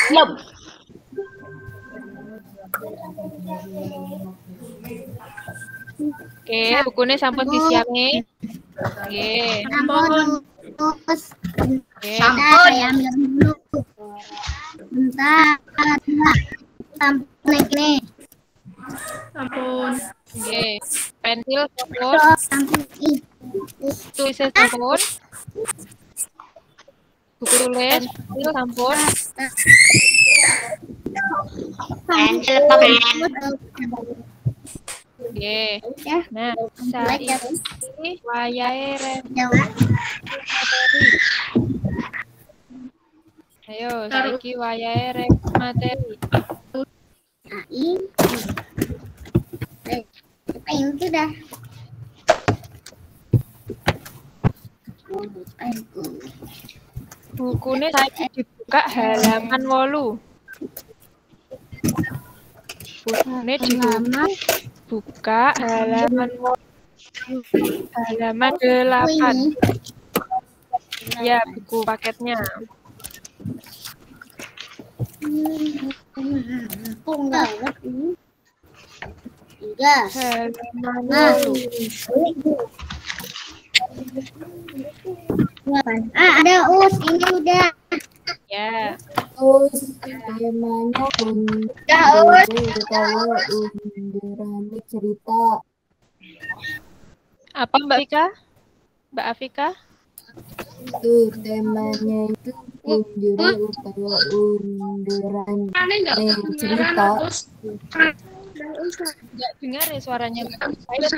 Belum. Oke, bukunya sampun disiapin. Oke. Sampun. Terus Oke. saya ambil dulu. Bentar. Sampun ini. Ampun. Oke. Pensil sampun. Sampun ini. Tulisnya sampun. Buku tulis pensil sampun. Pensil pakai. Oke. Ya. Nah, saiki wayahe Jawa. materi. Ayo, saiki wayahe review materi. Nah, ini. Ini sudah. Bukunya saiki dibuka halaman 8. Bukunya dibuka halaman 8. Halaman 8. Ya, buku paketnya. Enggak. Enggak. Halaman 8. Ada us ini udah. Ya. Terus temanya undirannya cerita. Apa Mbak Vika? Mbak Afika? Tuh temanya itu kunjungan utawa undiran cerita. Nggak dengar ya suaranya. Ayo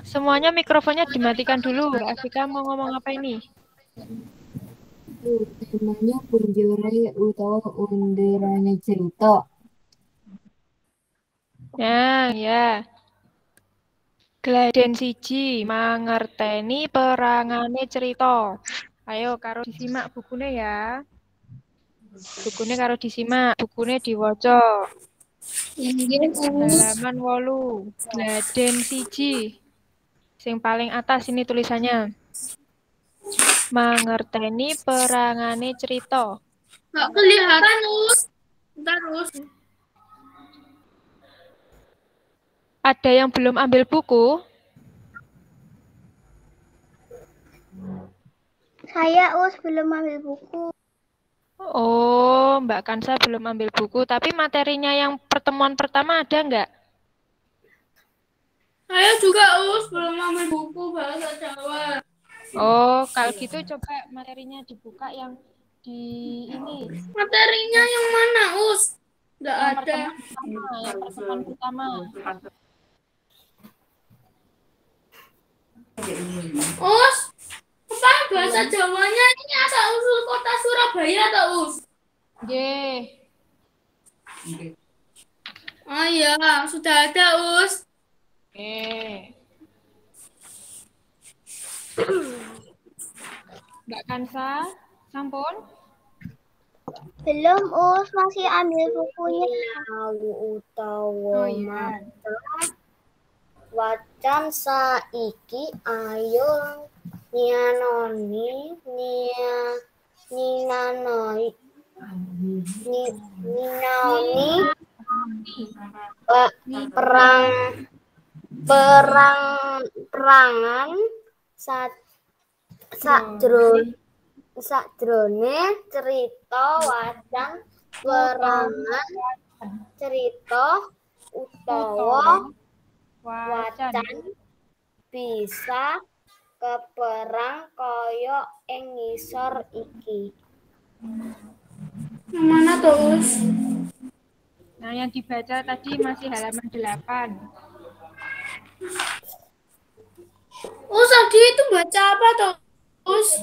semuanya mikrofonnya dimatikan dulu. Mbak Afika mau ngomong apa ini? Tuh temanya kunjungan utawa undirannya cerita. Ya. Gladen siji mangerteni perangane cerita. Ayo karo disimak bukune ya. Bukune karo disimak, bukune diwaca. Halaman 8. Gladen siji. Sing paling atas ini tulisannya. Mangerteni perangane cerita. Nggak kelihatan, Us. Bentar, Us. Ada yang belum ambil buku? Saya us belum ambil buku. Oh, Mbak Kansa belum ambil buku. Tapi materinya yang pertemuan pertama ada nggak? Saya juga, Us, belum ambil buku bahasa Jawa. Oh, kalau gitu coba materinya dibuka yang di ini. Materinya yang mana, Us? Nggak Yang ada. pertemuan pertama. Us, apa bahasa Jawanya ini asal usul kota Surabaya atau Us? Nggih. Oh iya, sudah ada, Us. Oke. Mbak Kansa, sampun? Belum us masih ambil bukunya. Oh iya. Wacan saiki ayo ninanoni perangan sadrone cerita wacan perangan cerita utawa wacan bisa keperang kaya ing ngisor iki. Yang mana tuh, Us? Nah, yang dibaca tadi masih halaman 8. Us, tadi itu baca apa tuh, Us?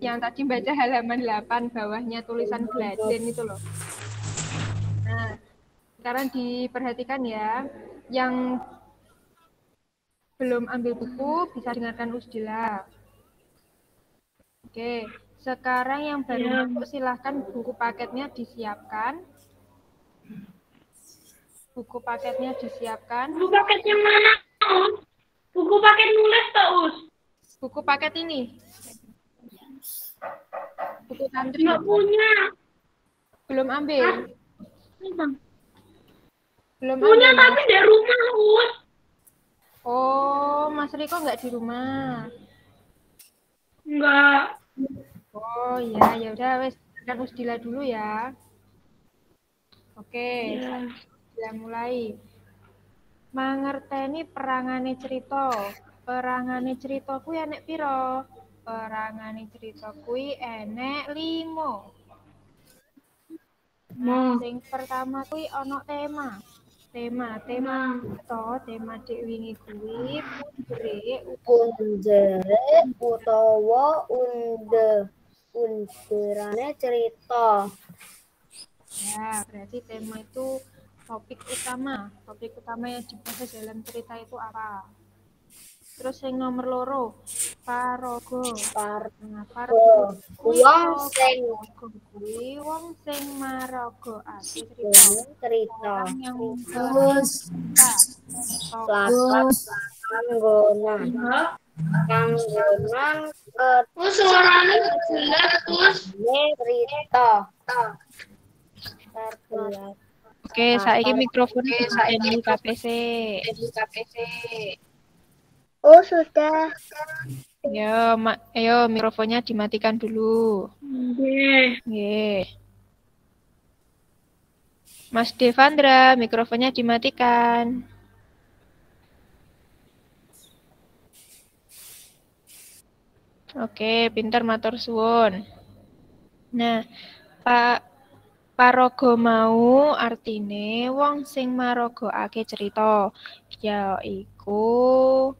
Yang tadi baca halaman 8, bawahnya tulisan Gladen itu loh. Nah, sekarang diperhatikan ya. Yang belum ambil buku bisa dengarkan Usdila. Oke, sekarang yang baru masuk silahkan buku paketnya disiapkan. Buku paketnya disiapkan. Buku paket yang mana, Us? Buku paket nulis tuh, Us? Buku paket ini. Buku santri. Nggak punya. Belum belum ambil? Belum Punya ambil, tapi Mas? di rumah, Us. Oh, Mas Riko nggak di rumah. Enggak. Oh iya, ya udah wes kan Usdila dulu ya. Oke, Ya. saya mulai. Mangerteni perangane cerita. Perangane cerita kuwi enek piro? Perangane cerita kuwi enek 5. Nah, sing pertama kuwi ana tema. Tema tema dek wingi kuwi Punjere utawa underane cerita. Ya, berarti tema itu topik utama. Topik utama yang dibahas dalam cerita itu apa? Terus yang nomor loro, paraga. Nah, paraga kuwi Wong apa? sing Paraga kuwi wong sing maragakake cerita. cerita. Orang yang Terus, cerita. Lapat terus, panggonan. Panggonan Us suaranya nggak jelas, Us. cerita. Terbelah. Oke, saiki mikrofon di KPC. Oh, sudah. Ayo mikrofonnya dimatikan dulu. Oke. Nggih. Mas Devandra, mikrofonnya dimatikan. Oke, pinter matur suwun. Nah, Pak paraga mau artine wong sing maragakake cerita. Yaiku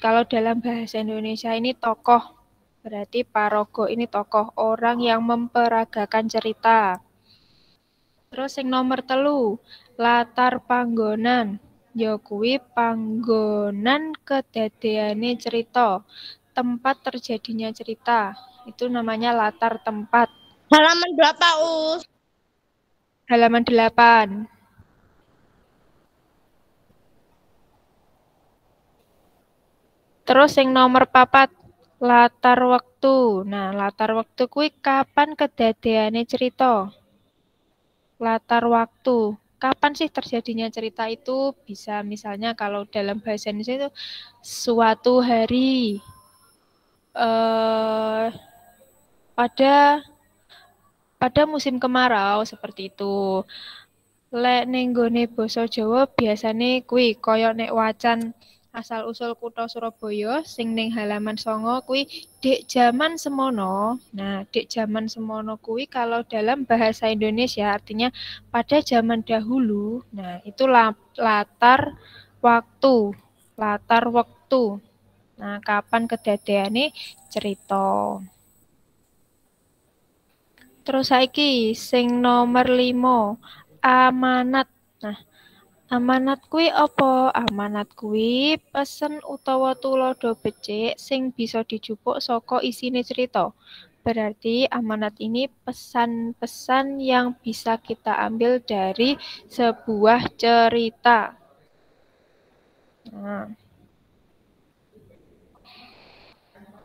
kalau dalam bahasa Indonesia ini tokoh. Berarti paraga ini tokoh, orang yang memperagakan cerita. Terus yang nomor 3, latar panggonan. Ya kuwi panggonan kedadeane cerita. Tempat terjadinya cerita. Itu namanya latar tempat. Halaman berapa, Us? Halaman 8. Terus yang nomor 4, latar waktu. Nah, latar waktu kuwi kapan kedadeane cerita? Latar waktu. Kapan sih terjadinya cerita itu? Bisa misalnya kalau dalam bahasa Indonesia itu suatu hari. Pada musim kemarau seperti itu. Lek ning nggone basa Jawa biasane kuwi kaya nek wacan asal usul kutha Surabaya sing ning halaman 9 kuwi dek jaman semono. Nah, dek jaman semono kuwi kalau dalam bahasa Indonesia artinya pada zaman dahulu. Nah, itu latar waktu. Latar waktu. Nah, kapan kedadeane cerita. Terus saiki sing nomor 5, amanat. Nah, amanat kuwi apa? Amanat kuwi pesen utawa tuladha becik sing bisa dijupuk saka isine cerita. Berarti amanat ini pesan-pesan yang bisa kita ambil dari sebuah cerita. Nah,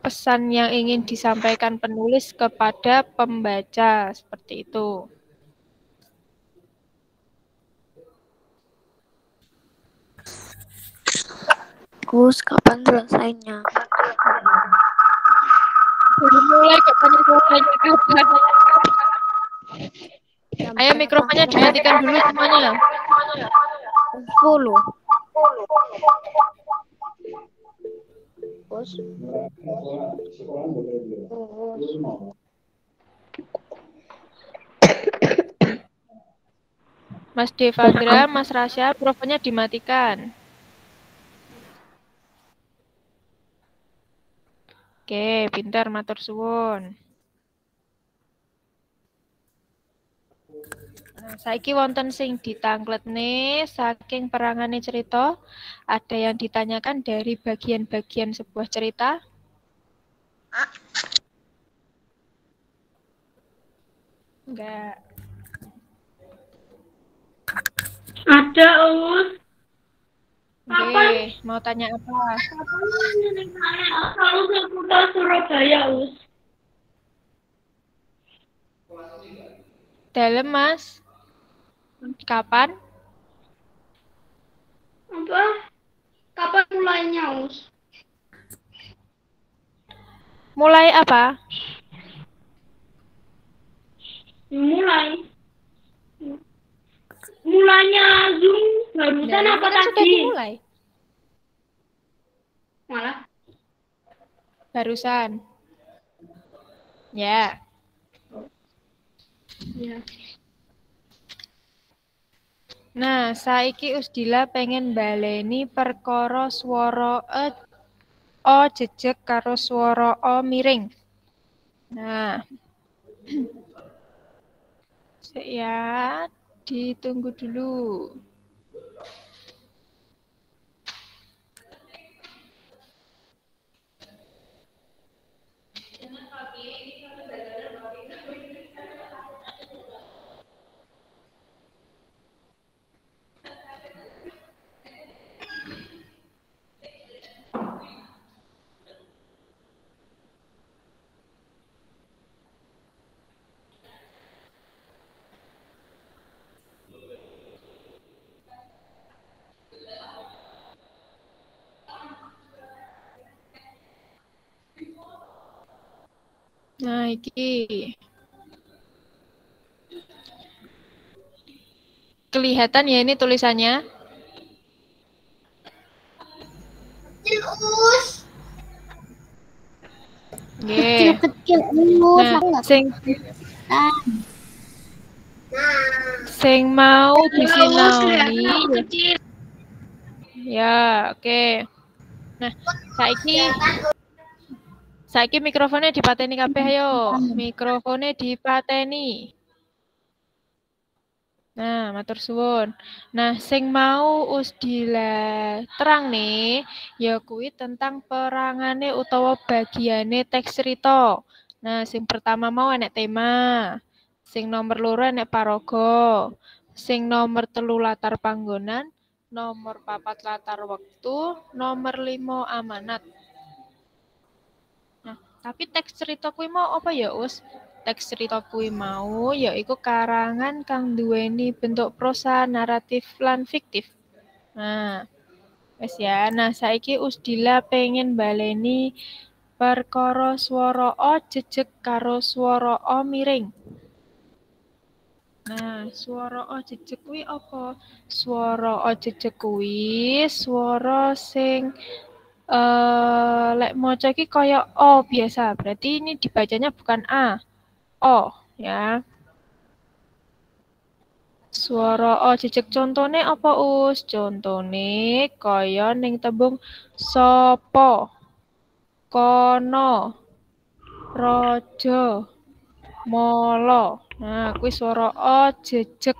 pesan yang ingin disampaikan penulis kepada pembaca seperti itu. Gus, kapan selesainya? Mulai katanya kapan? Ayo mikrofonnya dimatikan dulu semuanya. 10. Gus. Mas Devandra, Mas Rasya, mikrofonnya dimatikan. Oke, pintar matur suwun. Nah, saiki wonten sing ditangkletne saking perangane cerita. Ada yang ditanyakan dari bagian-bagian sebuah cerita? Enggak. Ada, Us. Oke, mau tanya apa? Asal usul kutha Surabaya, Us. Dalam, Mas. Kapan? Apa? Kapan mulainya, Us? Mulai apa? Mulanya Zoom barusan Nah, ini apa kan sudah tadi? dimulai. Malah. Barusan. Ya. Ya. Nah, saiki Usdila pengen baleni perkara swara o jejeg karo swara o miring. Nah. Sik ya, ditunggu dulu. Nah, iki. Kelihatan ya ini tulisannya? Us. Nggih. Kecil Nah, sing mau disinaoni. Kecil. Ya, oke. Nah, saiki mikrofonnya dipateni kabeh ayo. Mikrofonnya dipateni. Nah, matur suwun. Nah, sing mau Usdila terang nih, ya kuwi tentang perangane utawa bagiane teks cerita. Nah, sing pertama mau enek tema. Sing nomor loro enek paraga. Sing nomor 3 latar panggonan, nomor 4 latar wektu, nomor 5 amanat. Nah, tapi teks cerita kuwi mau apa ya, Us? Teks cerita kuwi mau yaiku karangan kang duweni bentuk prosa, naratif, lan fiktif. Nah, wes ya. Nah, saiki Usdila pengen baleni perkara swara o jejeg karo swara o miring. Nah, swara o jejeg kuwi apa? Swara o jejeg kuwi swara sing lek maca iki kaya O biasa. Berarti ini dibacanya bukan A. O ya. Swara O jejeg contone apa Us? Contone kaya ning tembung sapa, kono, raja, mala. Nah, kuwi swara O jejeg.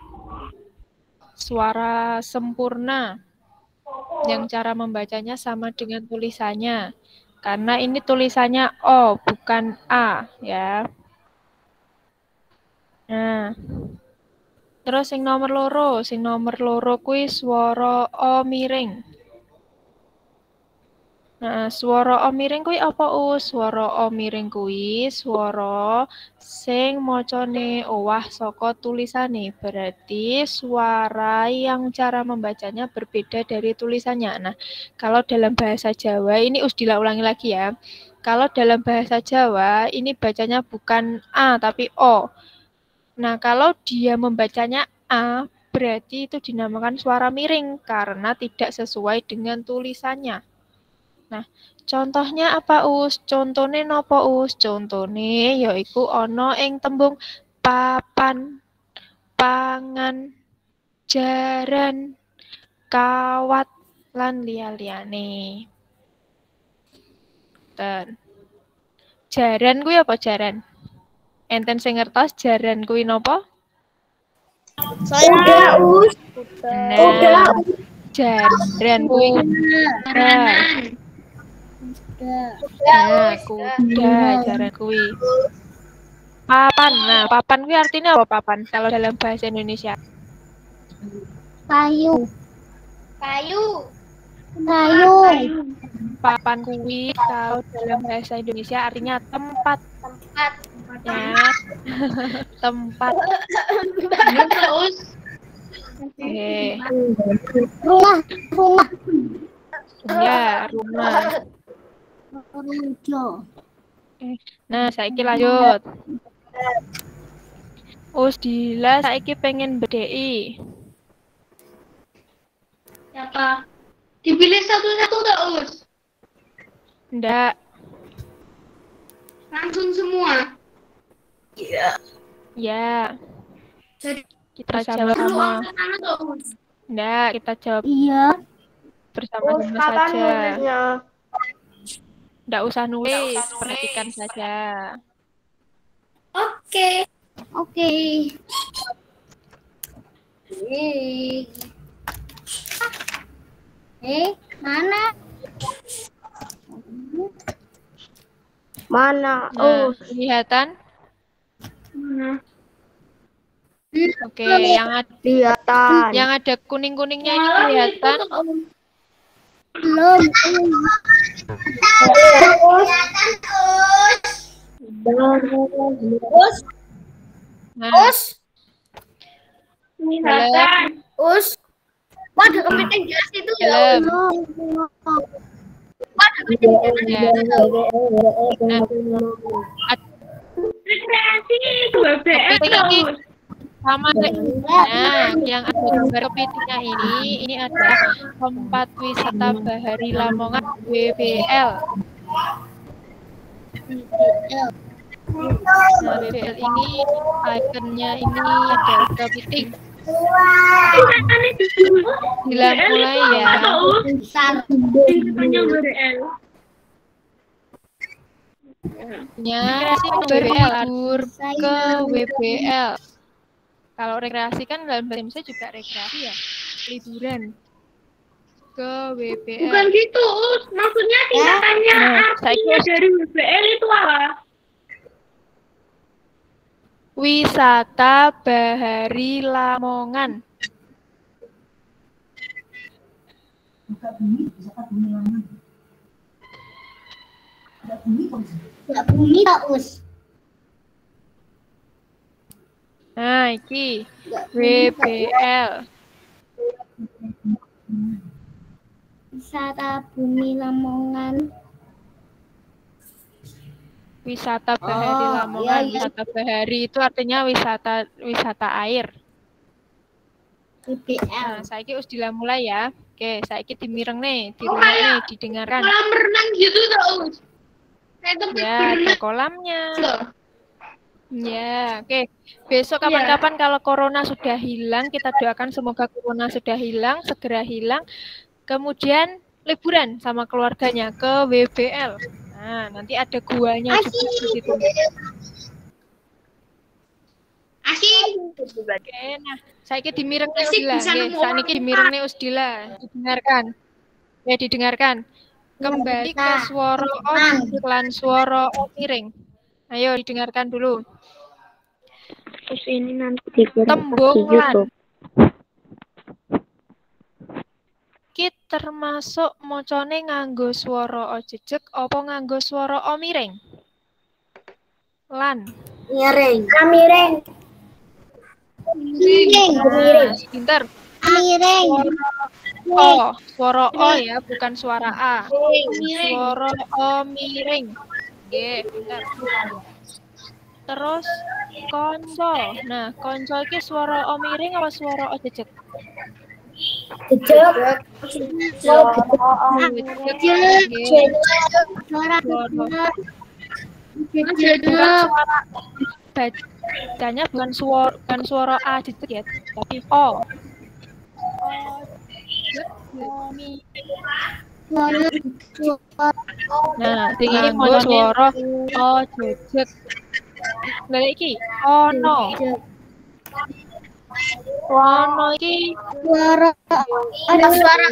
Suara sempurna yang cara membacanya sama dengan tulisannya. Karena ini tulisannya O, bukan A, ya. Nah, terus sing nomor loro kuwi swara O miring. Nah, swara O miring kuwi apa Us? Swara O miring kuwi swara sing macane owah saka tulisane. Berarti suara yang cara membacanya berbeda dari tulisannya. Nah, kalau dalam bahasa Jawa ini Usdila ulangi lagi ya. Kalau dalam bahasa Jawa ini bacanya bukan A tapi O. Nah, kalau dia membacanya A, berarti itu dinamakan suara miring karena tidak sesuai dengan tulisannya. Nah, contohnya apa Us? Contone napa Us? Contone yaiku ana ing tembung papan, pangan, jaran, kawat, lan liya-liyane. Ten. Jaran kuwi apa jaran? Enten sing ngertos jaran kuwi napa? Saya Us. Nah, jaran kuwi Nah, kuda jaran kuwi. Papan. Nah, papan kuwi artinya apa papan kalau dalam bahasa Indonesia? Kayu. Kayu. Papan kuwi kalau dalam bahasa Indonesia artinya tempat. Ya. Tempat. Terus. Oke. Rumah. Ya, rumah. Hijau. Nah, saiki lanjut. Dila saiki pengen bedei. Siapa? Dipilih satu-satu nggak, Us? Ndak. Langsung semua. Ya. Jadi Kita dulu jawab sama. angkat nggak, Us? Ndak, kita jawab Iya. bersama-sama saja. Ndak usah nulis, perhatikan saja. Oke. Oke. Mana? Mana? Nah, kelihatan? Oke, Kelihatan. yang ada kuning-kuningnya ini kelihatan. Belum. Nah, Kelihatan. Us. Wah, ada kepiting di situ ya. dalam. Wah, ada kepiting di Ya. Nah, Rekreasi WBL kepiting ini Us. sama. Nah, yang ada gambar kepitingnya ini adalah tempat wisata bahari Lamongan WBL. Nah, WBL ini ikonnya ini ada kepiting. Bila mulai ya. Depannya WBL. Ya, WBL tur ke WBL. Kalau rekreasi kan dalam bahasa Indonesia juga rekreasi ya, liburan ke WBL. Bukan gitu, Us. Maksudnya singkatannya artinya dari WBL itu apa? Wisata Bahari Lamongan. Enggak bunyi tak, Us? Nah, iki WBL. Wisata Bumi Lamongan. Wisata Bahari Oh, Lamongan. iya, iya. Wisata bahari itu artinya wisata air. WBL. Nah, saiki wis mulai ya. Oke, saiki dimireng nih, dirungok nih, didengarkan. Kolam renang gitu tuh, Us. Kayak tempat Ya, ada berenang. kolamnya. Loh. Ya, oke. Besok kapan-kapan kalau corona sudah hilang, kita doakan semoga corona sudah hilang, segera hilang. Kemudian liburan sama keluarganya ke WBL. Nah, nanti ada guanya juga di situ. Asik. Oke, nah, saiki dimireng Asik, Usdila. bisa Nggih, nemu sakniki dimireng Usdila. Didengarkan. Ya, didengarkan. Kembali ke swara O lan swara O miring. Ayo didengarkan dulu. Terus ini nanti digunakan Tembung di YouTube. Ki termasuk macane nganggo swara O jejeg apa nganggo swara O miring? Lan. Miring. Miring. Miring. Nah, pinter. Miring. Swara O ya, bukan suara A. Swara O miring. Nggih, pinter. Terus konco. Nah, konco iki swara O miring apa swara O jejeg? Jejeg. Bacanya bukan suara A jejeg ya, tapi O. Nah, sing iki mau swara O jejeg. Lah iki ono. Ono iki Suara. Ada suara.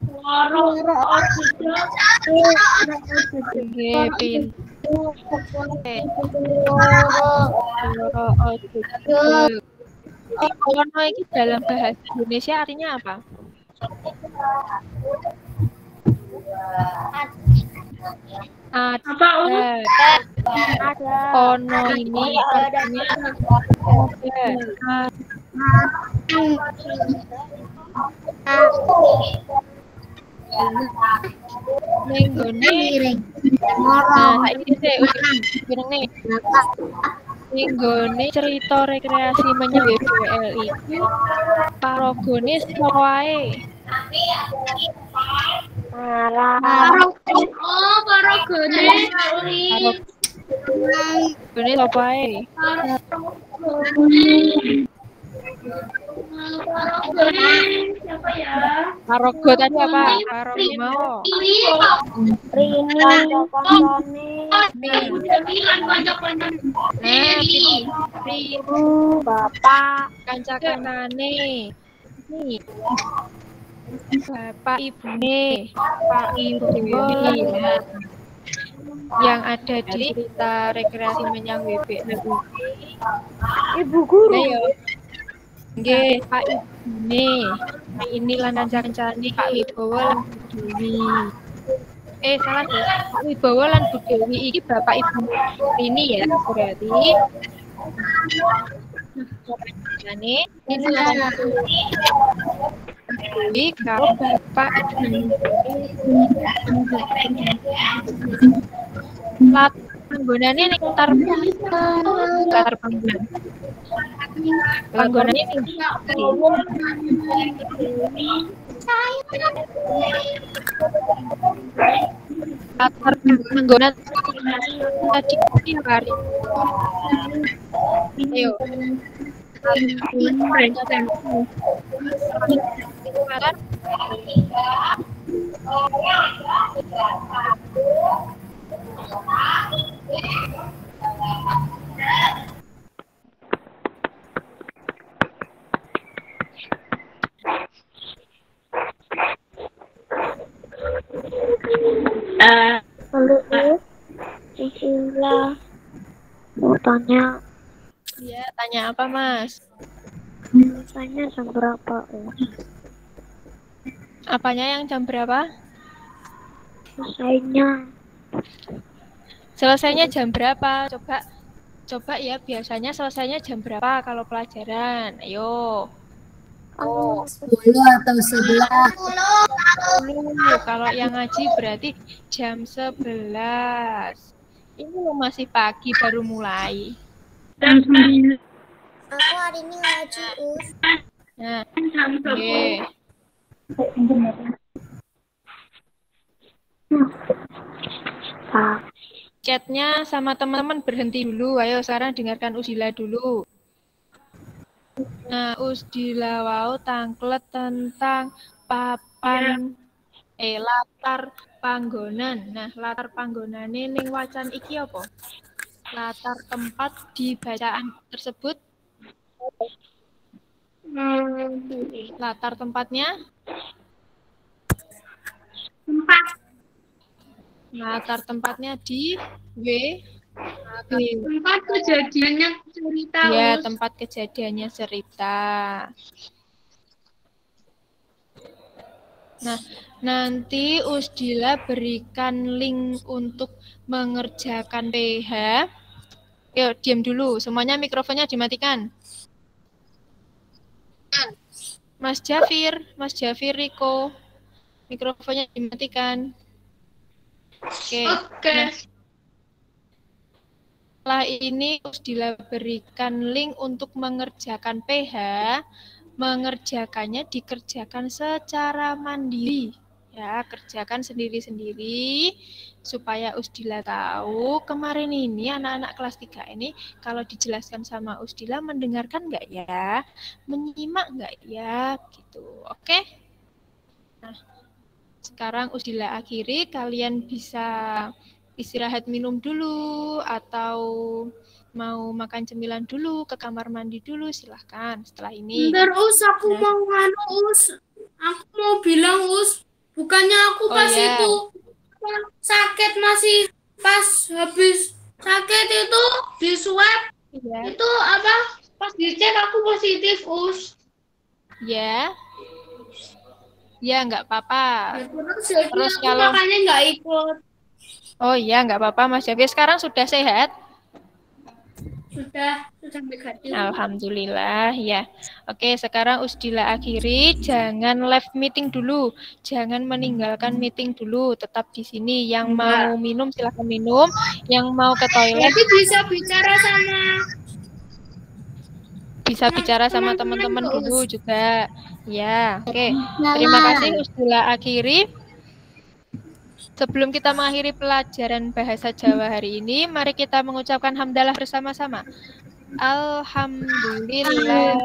Suara O jejeg. Nggih, pin. Suara O jejeg. Ono iki dalam bahasa Indonesia artinya apa? Apa Ada. Ono ini artinya ada. Nenggone. Nah, ini sih jenenge. Nenggone cerita rekreasi menyang WBL iki paragone sapa wae. paragone Paragone sapa wae. siapa ya? Parago tadi apa? Parago mau. Bapak kanca kanane. Nih. Bapak ibune, Pak Ibu nah, yang ada di cerita rekreasi menyang WBL. Ibu guru. Ayo. Nggih, Pak ibune. Ini lan kanca-kancane Pak Wibowo lan Bu Dewi. Salah deh. Pak Wibowo lan Bu Dewi iki bapak ibu ini ya berarti. Ini Dewi kalau bapak lat panggonane ning latar panggonan. Panggonane ning latar panggonan tadi hari. Ayo. Bismillah. Mau tanya. Ya, tanya apa, Mas? Tanya jam berapa? Apanya yang jam berapa? Selesainya jam berapa? Coba ya, biasanya selesainya jam berapa kalau pelajaran? Ayo. 10 atau 11. Kalau yang ngaji berarti jam 11. Ini masih pagi baru mulai. Aku hari ini ngaji, Us. Nah, oke. Chatnya sama teman-teman berhenti dulu. Ayo sekarang dengarkan Usdila dulu. Nah, Usdila wau tangklet tentang papan latar panggonan. Nah, latar panggonane ning wacan iki apa? Latar tempat di bacaan tersebut. Latar tempatnya? Latar tempatnya di tempat kejadiannya cerita. Ya, tempat kejadiannya cerita. Nah, nanti Usdila berikan link untuk mengerjakan PH. Yuk, diam dulu. Semuanya mikrofonnya dimatikan. Mas Jafir Riko, mikrofonnya dimatikan. Oke. Nah, setelah ini Usdila berikan link untuk mengerjakan PH. Mengerjakannya dikerjakan secara mandiri. Ya, kerjakan sendiri-sendiri supaya Usdila tahu kemarin ini anak-anak kelas 3 ini kalau dijelaskan sama Usdila mendengarkan nggak ya? Menyimak nggak ya? Gitu. Oke? Nah, sekarang Usdila akhiri, kalian bisa istirahat minum dulu atau mau makan cemilan dulu, ke kamar mandi dulu, silahkan setelah ini. Bentar, Us, aku mau Us. Aku mau bilang, Us, bukannya aku pas itu sakit masih pas habis sakit itu di swab. Itu apa? Pas dicek aku positif, Us. Ya. Ya, nggak apa-apa. Terus kalau makanya nggak ikut. Oh iya, nggak apa-apa Mas Javi. Sekarang sudah sehat? Sudah negatif. Alhamdulillah ya. Oke, sekarang Usdila akhiri. Jangan live meeting dulu. Jangan meninggalkan meeting dulu. Tetap di sini. Yang mau minum silahkan minum. Yang mau ke toilet Tapi bisa bicara sama teman-teman dulu juga. Ya, oke. Terima kasih Usdila akhiri. Sebelum kita mengakhiri pelajaran bahasa Jawa hari ini, mari kita mengucapkan hamdalah bersama-sama. Alhamdulillah.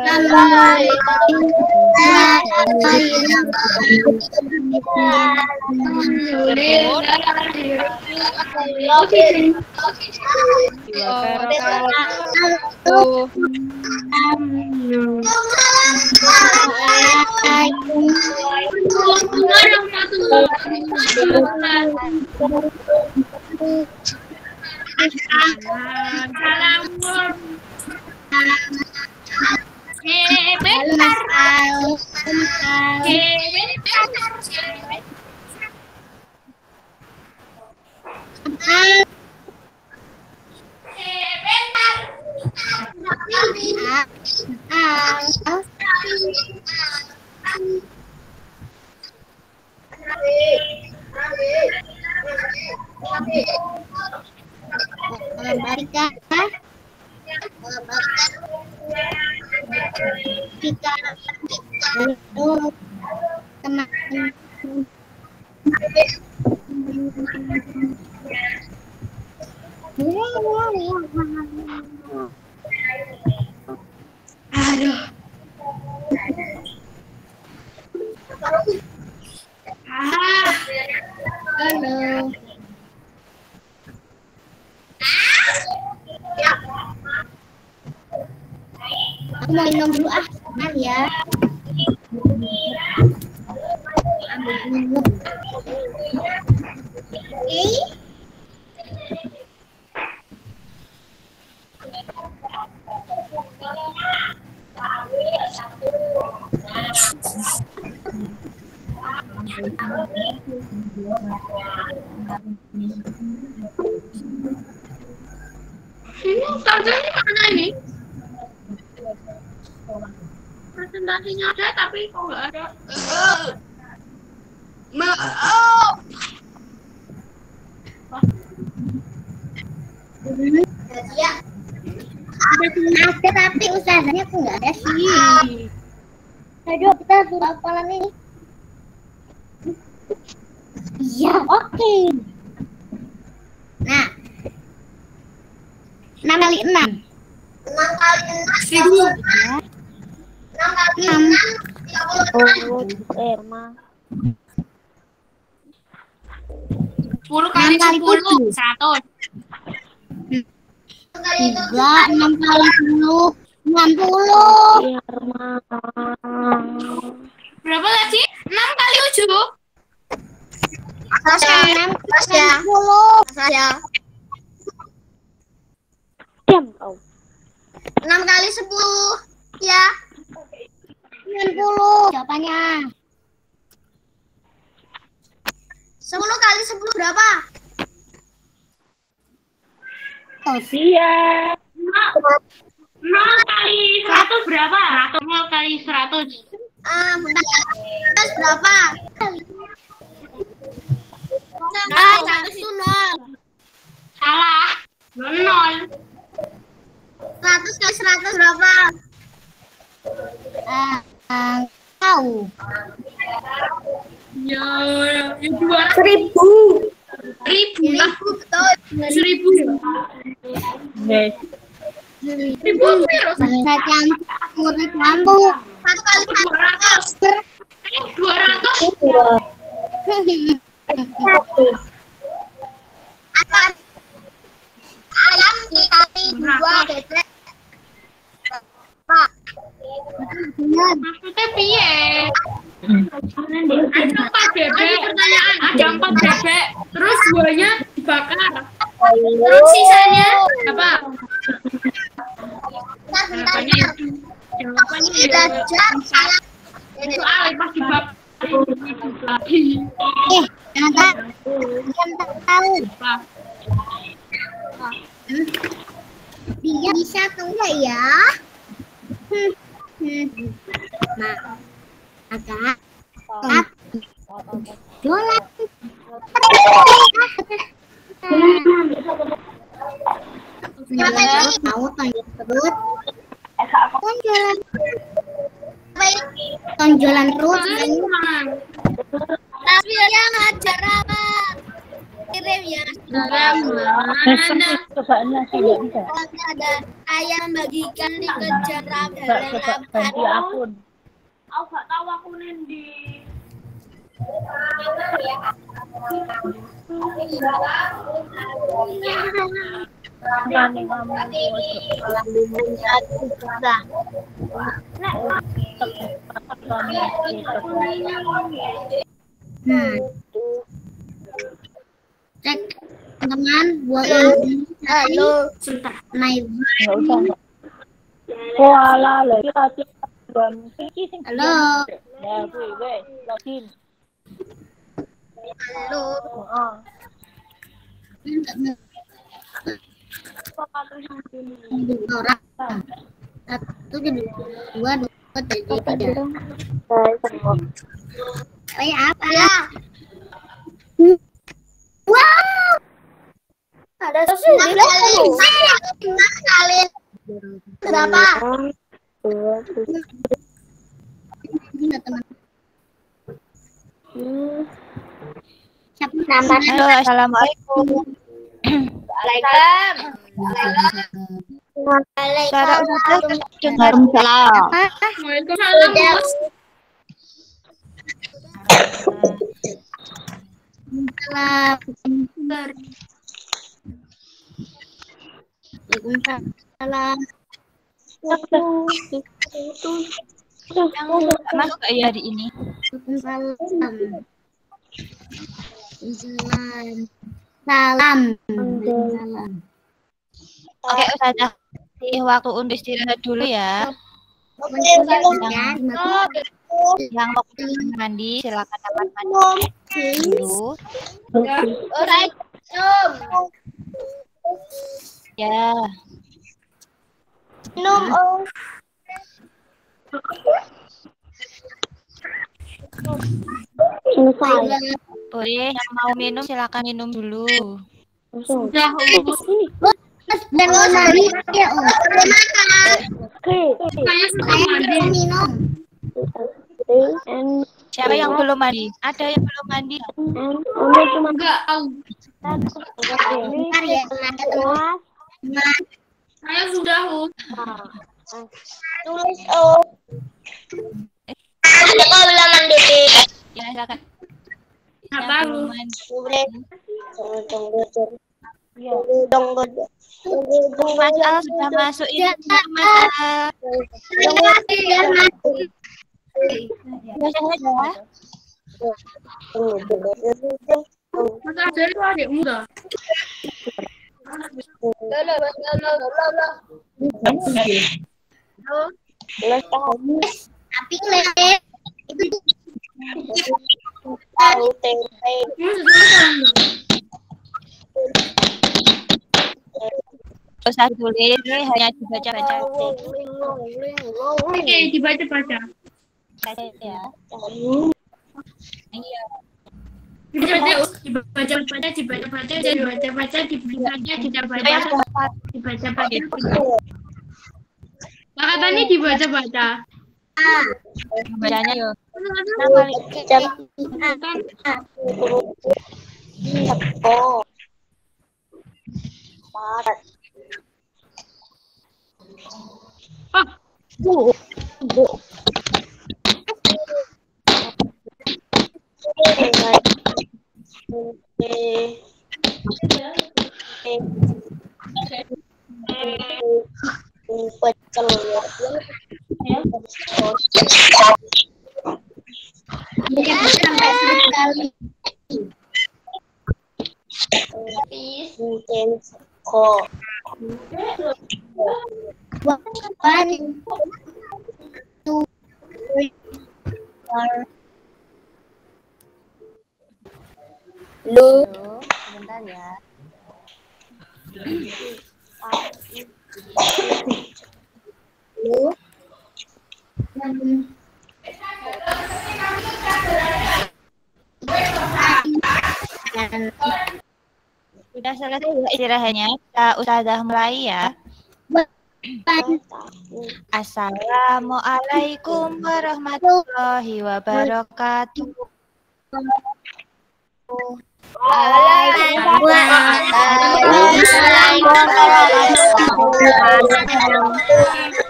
Aku mau minum dulu ya. Sarjana mana ini? Presentasinya ada tapi kok nggak ada. Maaf. Ya. Ada tapi usahanya aku nggak ada sih. Aduh, kita suruh hafalan ini. Iya, oke. Nah, 6 kali 6. 6 kali 6 6 kali 6 Irma. 10 kali 10 100. 3 6 kali 10 60. Irma. Berapa tadi? 6 kali 7. Saya 10. Saya. Diam kau. 6 kali 10. Ya. 90 jawabannya. 10 kali 10 berapa? Iya. 0 kali 100 berapa? 0 kali 100. Bentar. 100 berapa? 100 itu 0. Salah. 0. 100 kali 100 berapa? Tahu. Ya 200. 1000. 1000 lah. Betul. 1000. 1000 virus. Bahasa campur. 1 kali 200. Ayam dikali 2 bebek. Pak. Maksudnya piye? Ada 4 bebek. Pertanyaan, ada 4 bebek. Terus 2-nya dibakar. Terus sisanya apa? Jawabannya Jajan salah. itu alih pas dibakar lagi. Yang tahu. Dia bisa atau enggak ya? Maka jualan. Tahu tonjolan tonjolan terus. Tapi dia ngajar apa? Kirim ya. Ada ayam bagikan dikejar ganti akun. Aku gak tahu aku nendi. Cek teman buat halo naik Kuala halo. halo orang satu jadi dua jadi tiga. Kayak apa? Wow, ada sosis. Kalian berapa? Ini teman. Siapa nama? Halo, assalamualaikum. Suara Ustaz dengar. Waalaikumsalam. Waalaikumsalam. Masuk gak ya hari ini? Salam. Salam. Oke, Ustazah. Waktu untuk istirahat dulu ya. Yang mau mandi silakan dapat mandi dulu. Alright. Ya. Minum. Boleh, yang mau minum silakan minum dulu. Sudah. Dan mandi ya, Saya sudah mandi. minum. Siapa yang belum mandi? Ada yang belum mandi? Enggak tahu. Bentar ya, ada teman. Saya sudah. Tulis ada kau belum mandi? Ya, silakan. Nggak Yang tahu. belum mandi. Mas Al sudah masuk ini, Mas Al. Mas Ajar itu adikmu dah. Tapi lele itu Kamu sudah tahu. Usah tulis, hanya dibaca-baca. Oke, dibaca-baca. Baca ya. Iya. Dibaca-baca, Kata ini dibaca-baca. Bacanya yuk. Lu. Sebentar ya. Lu. Sudah selesai ya istirahatnya. Kita Ustazah mulai ya. Assalamualaikum warahmatullahi wabarakatuh.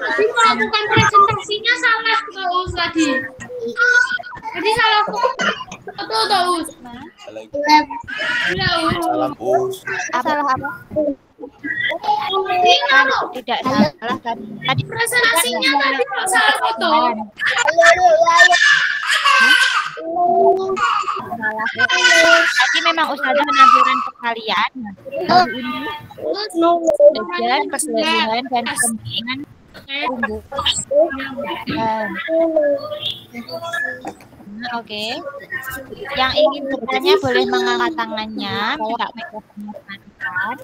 Tapi melakukan presentasinya salah Kak tadi. Tadi salah foto Us. Salam Us. Salah apa? Tidak salah kan? Tadi Presentasinya tadi kok salah foto. Tadi memang Ustazah menampilkan ke kalian hari ini belajar pergabungan dan pembimbingan tumbuhan. Oke. Yang ingin bertanya boleh mengangkat tangannya, minta mikrofonnya dimakan.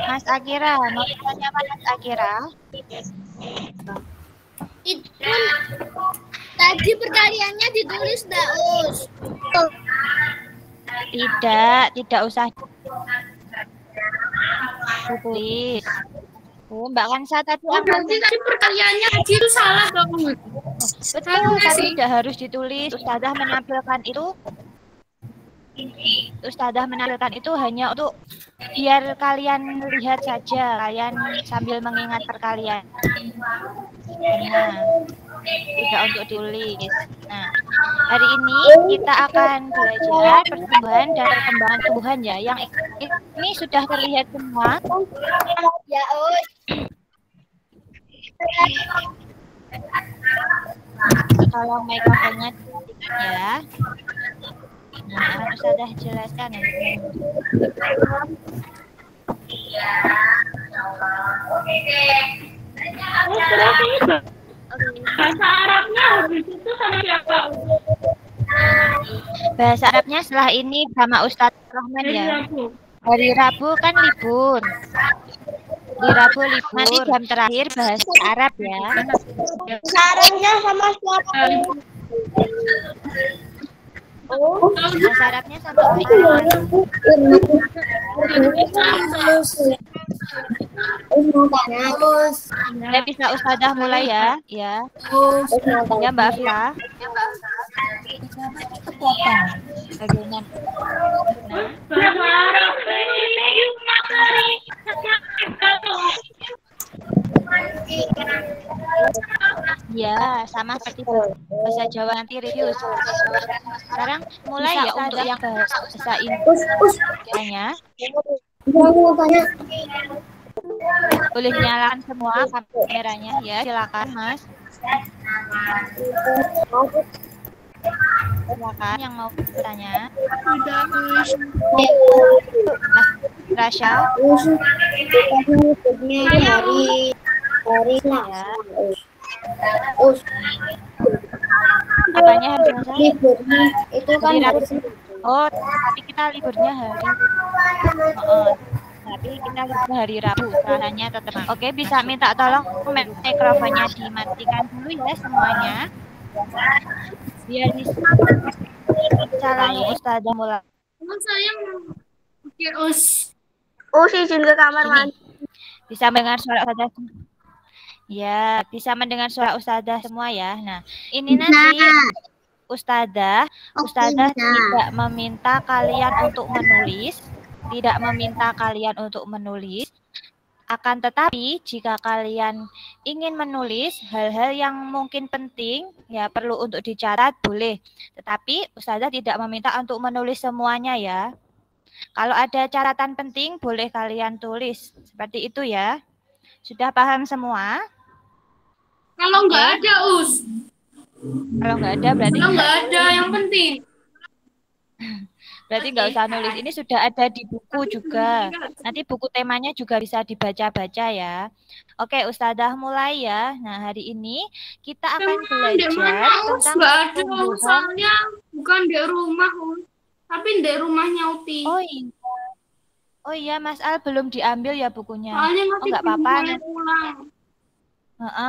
Mas Akira, mau tanya Mas Akira? Tadi perkaliannya ditulis dah, Us. Tidak usah ditulis. Oh, Mbak Kansa tadi Berarti tadi perkaliannya itu salah Kak Us. betul, tapi tidak harus ditulis. Ustazah menampilkan itu hanya untuk biar kalian lihat saja, kalian sambil mengingat perkalian. Nah, tidak untuk ditulis. Nah, hari ini kita akan belajar pertumbuhan dan perkembangan tumbuhan ya. Yang ini sudah terlihat semua. Ya, Us. Kalau mikrofonnya diperhatikan ya. Nah, akan Ustazah jelaskan nanti. Bahasa Arabnya habis itu sama siapa? Bahasa Arabnya setelah ini sama Ustadz Rahman ya. Hari Rabu kan libur. Di Rabu libur. Nanti jam terakhir bahasa Arab ya. Sarannya sama siapa? Bahasa Arabnya sama Ustadz. Ya, bisa Ustazah mulai ya. Ya. Ya Mbak Afila. Bagaimana? Bahasa Arab Ya, sama seperti bahasa Jawa nanti review. Sekarang mulai ya untuk yang bahasa Indonesia-nya. Boleh nyalakan semua kameranya ya, silakan Mas. Silakan yang mau bertanya. Rasha. Hari Ya. Apanya hari Selasa? liburnya itu kan Hari hari Rabu. Oh, tapi kita liburnya hari. Tapi kita liburnya hari Rabu. Rasanya tetap. Oke, bisa minta tolong mikrofonnya dimatikan dulu ya semuanya. Biar bisa langsung Ustazah mulai. Saya pikir Us. izin ke kamar mandi. Bisa mendengar suara Ustazah? Ya, bisa mendengar suara Ustazah semua ya. Nah, ini nanti Ustazah tidak meminta kalian untuk menulis, akan tetapi jika kalian ingin menulis hal-hal yang mungkin penting, ya perlu untuk dicatat boleh. Tetapi Ustazah tidak meminta untuk menulis semuanya ya. Kalau ada catatan penting, boleh kalian tulis. Seperti itu ya. Sudah paham semua? Kalau nggak ada Us. Kalau nggak ada berarti Kalau nggak ada yang penting. Berarti nggak usah nulis. Ini sudah ada di buku juga. Nanti buku temanya juga bisa dibaca-baca ya. Oke, Ustadzah mulai ya. Nah, hari ini kita akan belajar tentang pertumbuhan. Soalnya bukan di rumah, tapi di rumahnya Uti. Oh iya. Oh iya, Mas Al belum diambil ya bukunya. Soalnya Oh nggak apa-apa. pulang.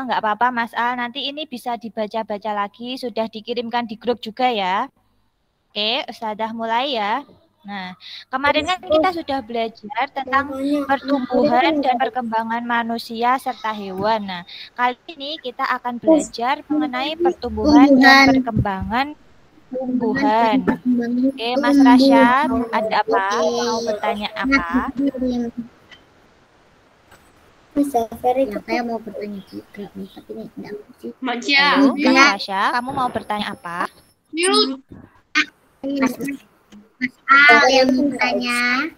Nggak apa-apa Mas Al. Nanti ini bisa dibaca-baca lagi. Sudah dikirimkan di grup juga ya. Oke, Ustadzah mulai ya. Nah, kemarin kan kita sudah belajar tentang pertumbuhan dan perkembangan manusia serta hewan. Nah, kali ini kita akan belajar mengenai pertumbuhan dan perkembangan tumbuhan. Oke, Mas Rasya, ada apa? Mau bertanya apa? Saya mau bertanya juga, tapi ini enggak sih. Mas Rasya, kamu mau bertanya apa? Mas yang mau bertanya.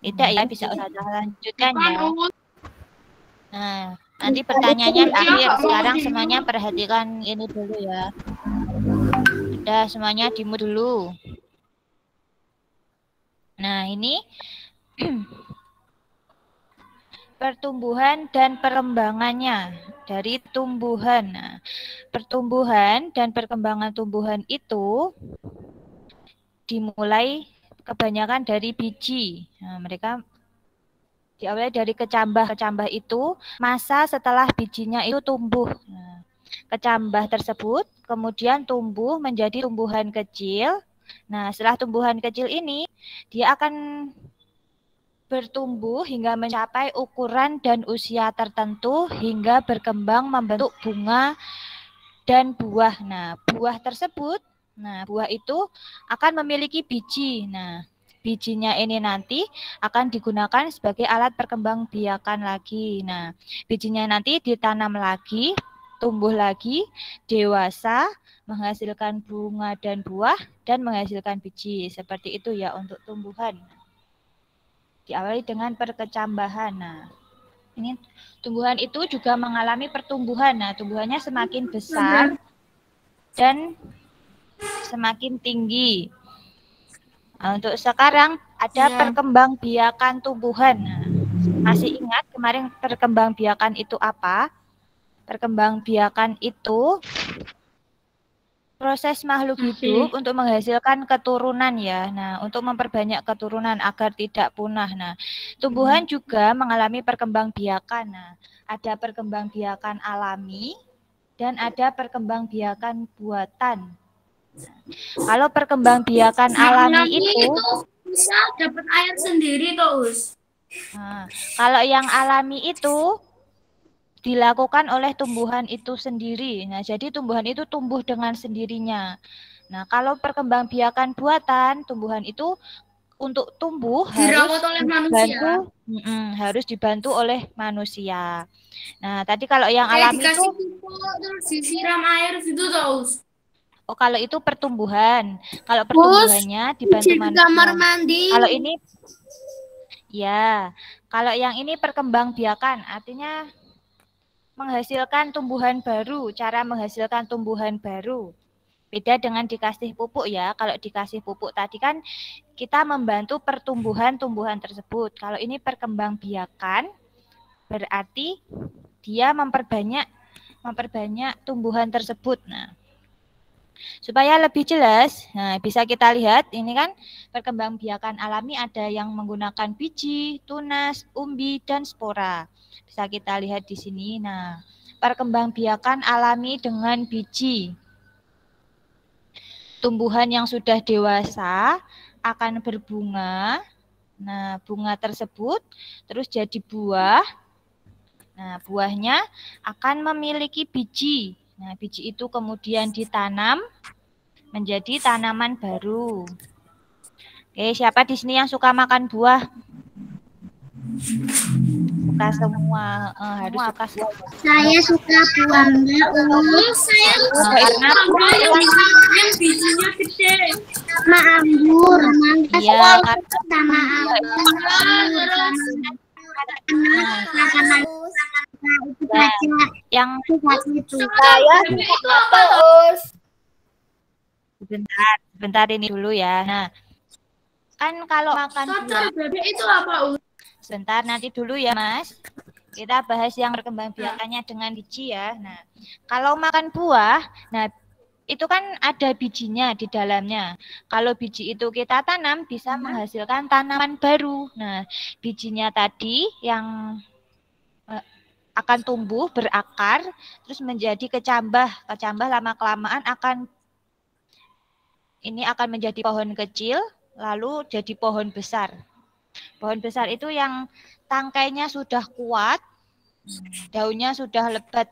Tidak ya, bisa Ustadzah lanjutkan ya. Nah, nanti pertanyaannya di akhir. Sekarang semuanya perhatikan ini dulu ya. Udah semuanya di-mute dulu. Nah, ini pertumbuhan dan perkembangannya dari tumbuhan. Nah, pertumbuhan dan perkembangan tumbuhan itu dimulai kebanyakan dari biji. Nah, mereka diawali dari kecambah. Kecambah itu masa setelah bijinya itu tumbuh. Nah, kecambah tersebut kemudian tumbuh menjadi tumbuhan kecil. Nah, setelah tumbuhan kecil ini, dia akan bertumbuh hingga mencapai ukuran dan usia tertentu hingga berkembang membentuk bunga dan buah. Nah, buah tersebut, buah itu akan memiliki biji. Nah, bijinya ini nanti akan digunakan sebagai alat perkembangbiakan lagi. Nah, bijinya nanti ditanam lagi, tumbuh lagi, dewasa, menghasilkan bunga dan buah, dan menghasilkan biji. Seperti itu ya untuk tumbuhan. Diawali dengan perkecambahan. Nah, ini tumbuhan itu juga mengalami pertumbuhan. Nah, tumbuhannya semakin besar dan semakin tinggi. Nah, untuk sekarang ada perkembangbiakan tumbuhan. Nah, masih ingat kemarin perkembangbiakan itu apa? Perkembangbiakan itu proses makhluk hidup untuk menghasilkan keturunan ya. Nah, untuk memperbanyak keturunan agar tidak punah. Nah, tumbuhan juga mengalami perkembangbiakan. Nah, ada perkembangbiakan alami dan ada perkembangbiakan buatan. Nah, kalau perkembangbiakan alami itu bisa dapat air sendiri toh, Us. Nah, kalau yang alami itu dilakukan oleh tumbuhan itu sendiri. Nah, jadi tumbuhan itu tumbuh dengan sendirinya. Nah, kalau perkembangbiakan buatan, tumbuhan itu untuk tumbuh harus dibantu oleh manusia. Nah, tadi kalau yang alami itu terus disiram air gitu terus. Oh, kalau itu pertumbuhan. Kalau pertumbuhannya dibantu manusia. Kamar mandi. Kalau ini ya, kalau yang ini perkembangbiakan, artinya menghasilkan tumbuhan baru, cara menghasilkan tumbuhan baru. Beda dengan dikasih pupuk ya. Kalau dikasih pupuk tadi kan kita membantu pertumbuhan tumbuhan tersebut. Kalau ini perkembangbiakan berarti dia memperbanyak tumbuhan tersebut. Nah, supaya lebih jelas, nah bisa kita lihat ini kan perkembangbiakan alami ada yang menggunakan biji, tunas, umbi, dan spora. Bisa kita lihat di sini. Nah, perkembangbiakan alami dengan biji. Tumbuhan yang sudah dewasa akan berbunga. Nah, bunga tersebut terus jadi buah. Nah, buahnya akan memiliki biji. Nah, biji itu kemudian ditanam menjadi tanaman baru. Oke, siapa di sini yang suka makan buah? Suka semua, harus suka semua. Saya suka buahnya, Saya suka yang bijinya gede. sama anggur, mangga Iya, sama anggur, yang itu. Saya suka apa, Us? sebentar ini dulu ya. Nah, Kan kalau makan Cocor buah, bebek itu apa, Us? sebentar nanti dulu ya Mas. Kita bahas yang perkembangbiakannya dengan biji ya. Nah, kalau makan buah, nah itu kan ada bijinya di dalamnya. Kalau biji itu kita tanam bisa menghasilkan tanaman baru. Nah, bijinya tadi yang akan tumbuh berakar terus menjadi kecambah. Kecambah lama-kelamaan akan menjadi pohon kecil lalu jadi pohon besar. Pohon besar itu yang tangkainya sudah kuat, daunnya sudah lebat.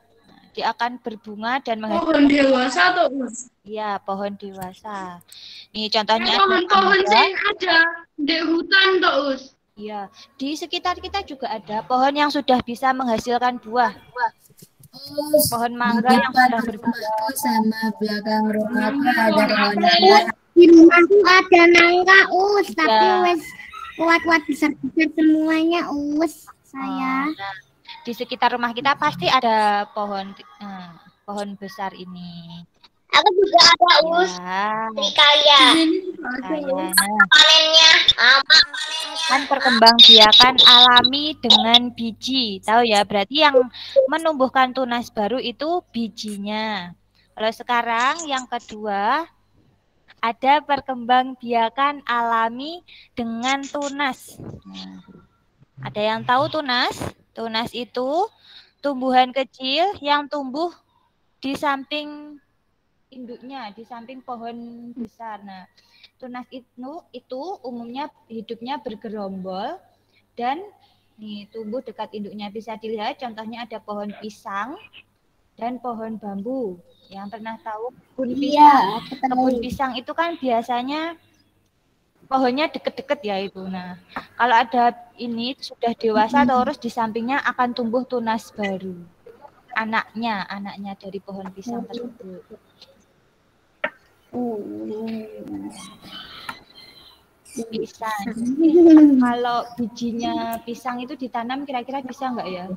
Dia akan berbunga dan Pohon dewasa tuh, Us. Iya, pohon dewasa. Nih contohnya ada Pohon-pohon mangga. yang ada di hutan tuh, Us. Iya, di sekitar kita juga ada pohon yang sudah bisa menghasilkan buah. Pohon mangga yang sudah berbuah. Rumahku sama belakang rumahku ada pohon nangka. Di rumahku ada nangka, Us, Iya. tapi wes kuat-kuat besar-besar semuanya, Us. Saya. Nah, di sekitar rumah kita pasti ada pohon besar ini. Aku juga ada, Us. Ya, Di kaya. nah, Panennya kan perkembangbiakan alami dengan biji. Tahu ya, berarti yang menumbuhkan tunas baru itu bijinya. Kalau sekarang yang kedua ada perkembangbiakan alami dengan tunas. Nah, ada yang tahu tunas? Tunas itu tumbuhan kecil yang tumbuh di samping induknya, di samping pohon besar. Nah, tunas itu umumnya hidupnya bergerombol dan tumbuh dekat induknya. Bisa dilihat contohnya ada pohon pisang dan pohon bambu. Yang pernah tahu kebun pisang? Kebun pisang itu kan biasanya pohonnya deket-deket ya itu. Nah, kalau ada ini sudah dewasa terus di sampingnya akan tumbuh tunas baru. Anaknya dari pohon pisang tersebut. Pisang. Kalau bijinya pisang itu ditanam kira-kira bisa nggak ya?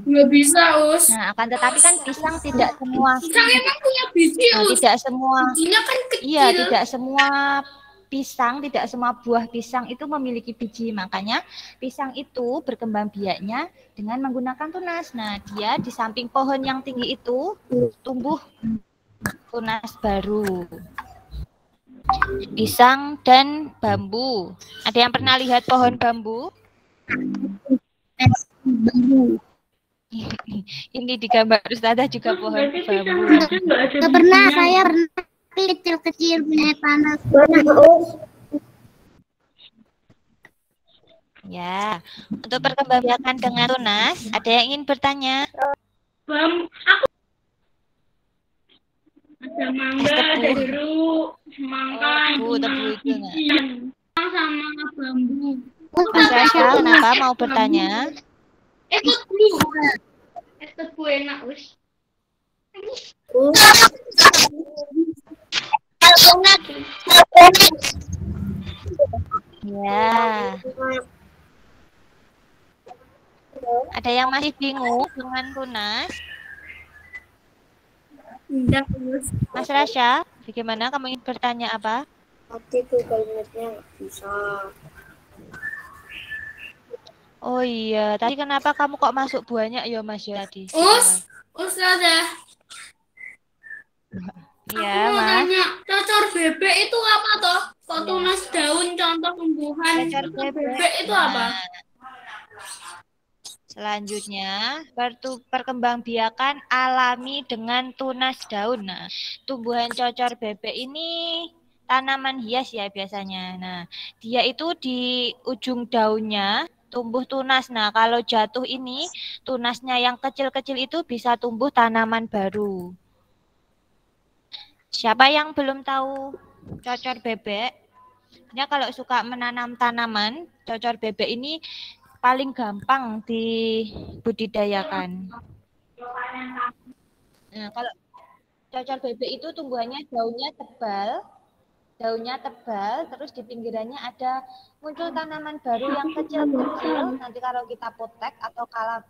Nggak bisa, Us. Nah, akan tetapi kan pisang tidak semua. Pisang emang punya biji, Nah, Us. tidak semua. Bijinya kan kecil. Iya, tidak semua pisang, tidak semua buah pisang itu memiliki biji. Makanya pisang itu berkembang biaknya dengan menggunakan tunas. Nah, dia di samping pohon yang tinggi itu tumbuh tunas baru. Pisang dan bambu. Ada yang pernah lihat pohon bambu? Ini di gambar Ustazah juga pohon bambu. Nggak pernah, saya pernah kecil-kecil punya tanah. Ya, untuk perkembangbiakan dengan tunas, ada yang ingin bertanya? Aku ada mangga, ada jeruk, semangka, tebu itu enggak? sama bambu. Mas Rasha, kenapa mau bertanya? Tebu enak, Us. Ya. Ada yang masih bingung dengan tunas? Enggak, Us. Mas Rasha, bagaimana kamu ingin bertanya apa? Tadi tuh kalimatnya nggak bisa. Oh iya, tadi kenapa kamu kok masuk banyak ya Mas ya tadi? Ustazah. Iya, Aku mau Mas. tanya, cocor bebek itu apa toh? Kok tunas daun contoh tumbuhan Cocor bebek itu apa? Selanjutnya, perkembangbiakan alami dengan tunas daun. Nah, tumbuhan cocor bebek ini tanaman hias ya biasanya. Nah, dia itu di ujung daunnya tumbuh tunas. Nah, kalau jatuh ini, tunasnya yang kecil-kecil itu bisa tumbuh tanaman baru. Siapa yang belum tahu cocor bebek? Ya, kalau suka menanam tanaman, cocor bebek ini paling gampang dibudidayakan. Nah, kalau cocor bebek itu tumbuhannya daunnya tebal, terus di pinggirannya ada muncul tanaman baru yang kecil-kecil. Nanti kalau kita potek atau kalau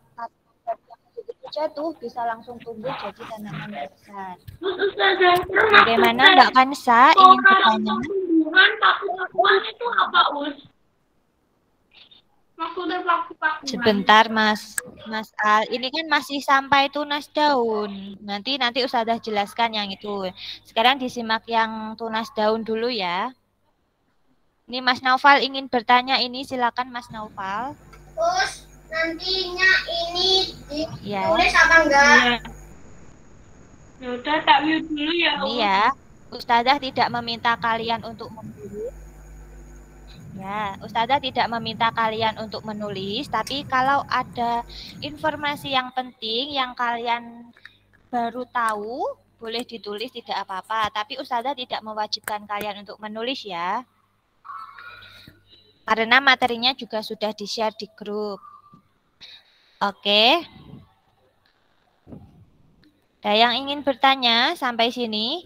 saja tuh bisa langsung tumbuh jadi tanaman besar. Ustazah, Bagaimana Mbak Kansa ingin bertanya? Tumbuhan paku-pakuan itu apa, Us? Maksudnya paku-pakuan. Sebentar Mas Al, ini kan masih sampai tunas daun. Nanti Ustazah jelaskan yang itu. Sekarang disimak yang tunas daun dulu ya. Ini Mas Naufal ingin bertanya ini, silakan Mas Naufal. Terus nantinya ini Ya. ditulis apa enggak? Iya. Ya udah tak mute dulu ya, Ini Us. ya, Ustazah tidak meminta kalian untuk menulis. Ya, Ustazah tidak meminta kalian untuk menulis, tapi kalau ada informasi yang penting yang kalian baru tahu, boleh ditulis tidak apa-apa. Tapi Ustazah tidak mewajibkan kalian untuk menulis ya. Karena materinya juga sudah di-share di grup. Oke. Ada yang ingin bertanya sampai sini?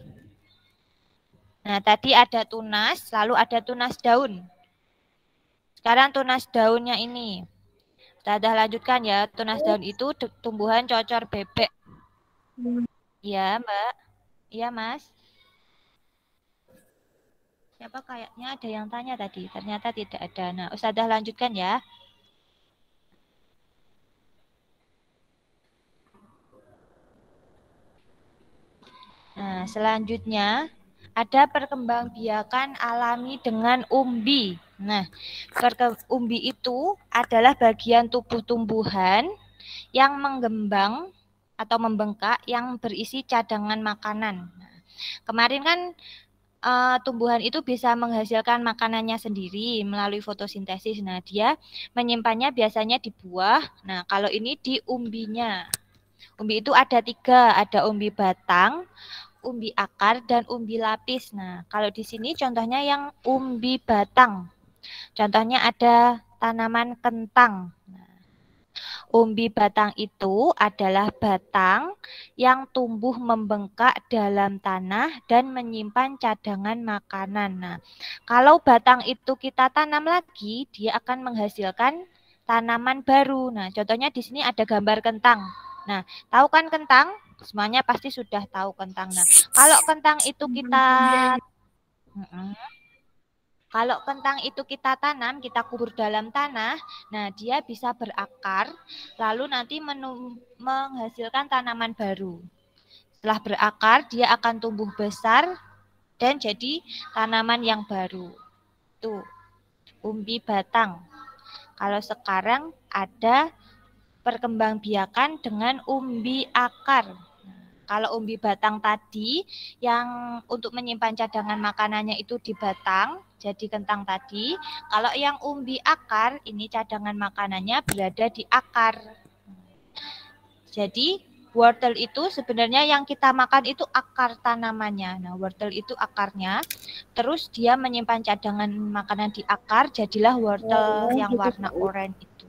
Nah, tadi ada tunas, lalu ada tunas daun. Sekarang tunas daunnya ini. Ustazah lanjutkan ya. Tunas daun itu tumbuhan cocor bebek. Iya, Mbak. Iya, Mas. Siapa kayaknya ada yang tanya tadi. Ternyata tidak ada. Nah, Ustazah lanjutkan ya. Nah, selanjutnya ada perkembangbiakan alami dengan umbi. Nah, umbi itu adalah bagian tubuh tumbuhan yang mengembang atau membengkak yang berisi cadangan makanan. Nah, kemarin kan tumbuhan itu bisa menghasilkan makanannya sendiri melalui fotosintesis. Nah, dia menyimpannya biasanya di buah. Nah, kalau ini di umbinya. Umbi itu ada 3, ada umbi batang, umbi akar, dan umbi lapis. Nah, kalau di sini contohnya yang umbi batang. Contohnya ada tanaman kentang. Nah, umbi batang itu adalah batang yang tumbuh membengkak dalam tanah dan menyimpan cadangan makanan. Nah, kalau batang itu kita tanam lagi, dia akan menghasilkan tanaman baru. Nah, contohnya di sini ada gambar kentang. Nah, tahu kan kentang? Semuanya pasti sudah tahu kentang. Nah, kalau kentang itu kita tanam, kita kubur dalam tanah, nah dia bisa berakar, lalu nanti menghasilkan tanaman baru. Setelah berakar, dia akan tumbuh besar dan jadi tanaman yang baru. Tuh, umbi batang. Kalau sekarang ada perkembangbiakan dengan umbi akar. Kalau umbi batang tadi yang untuk menyimpan cadangan makanannya itu di batang, jadi kentang tadi. Kalau yang umbi akar, ini cadangan makanannya berada di akar. Jadi wortel itu sebenarnya yang kita makan itu akar tanamannya. Nah, wortel itu akarnya. Terus dia menyimpan cadangan makanan di akar, jadilah wortel yang warna oranye itu.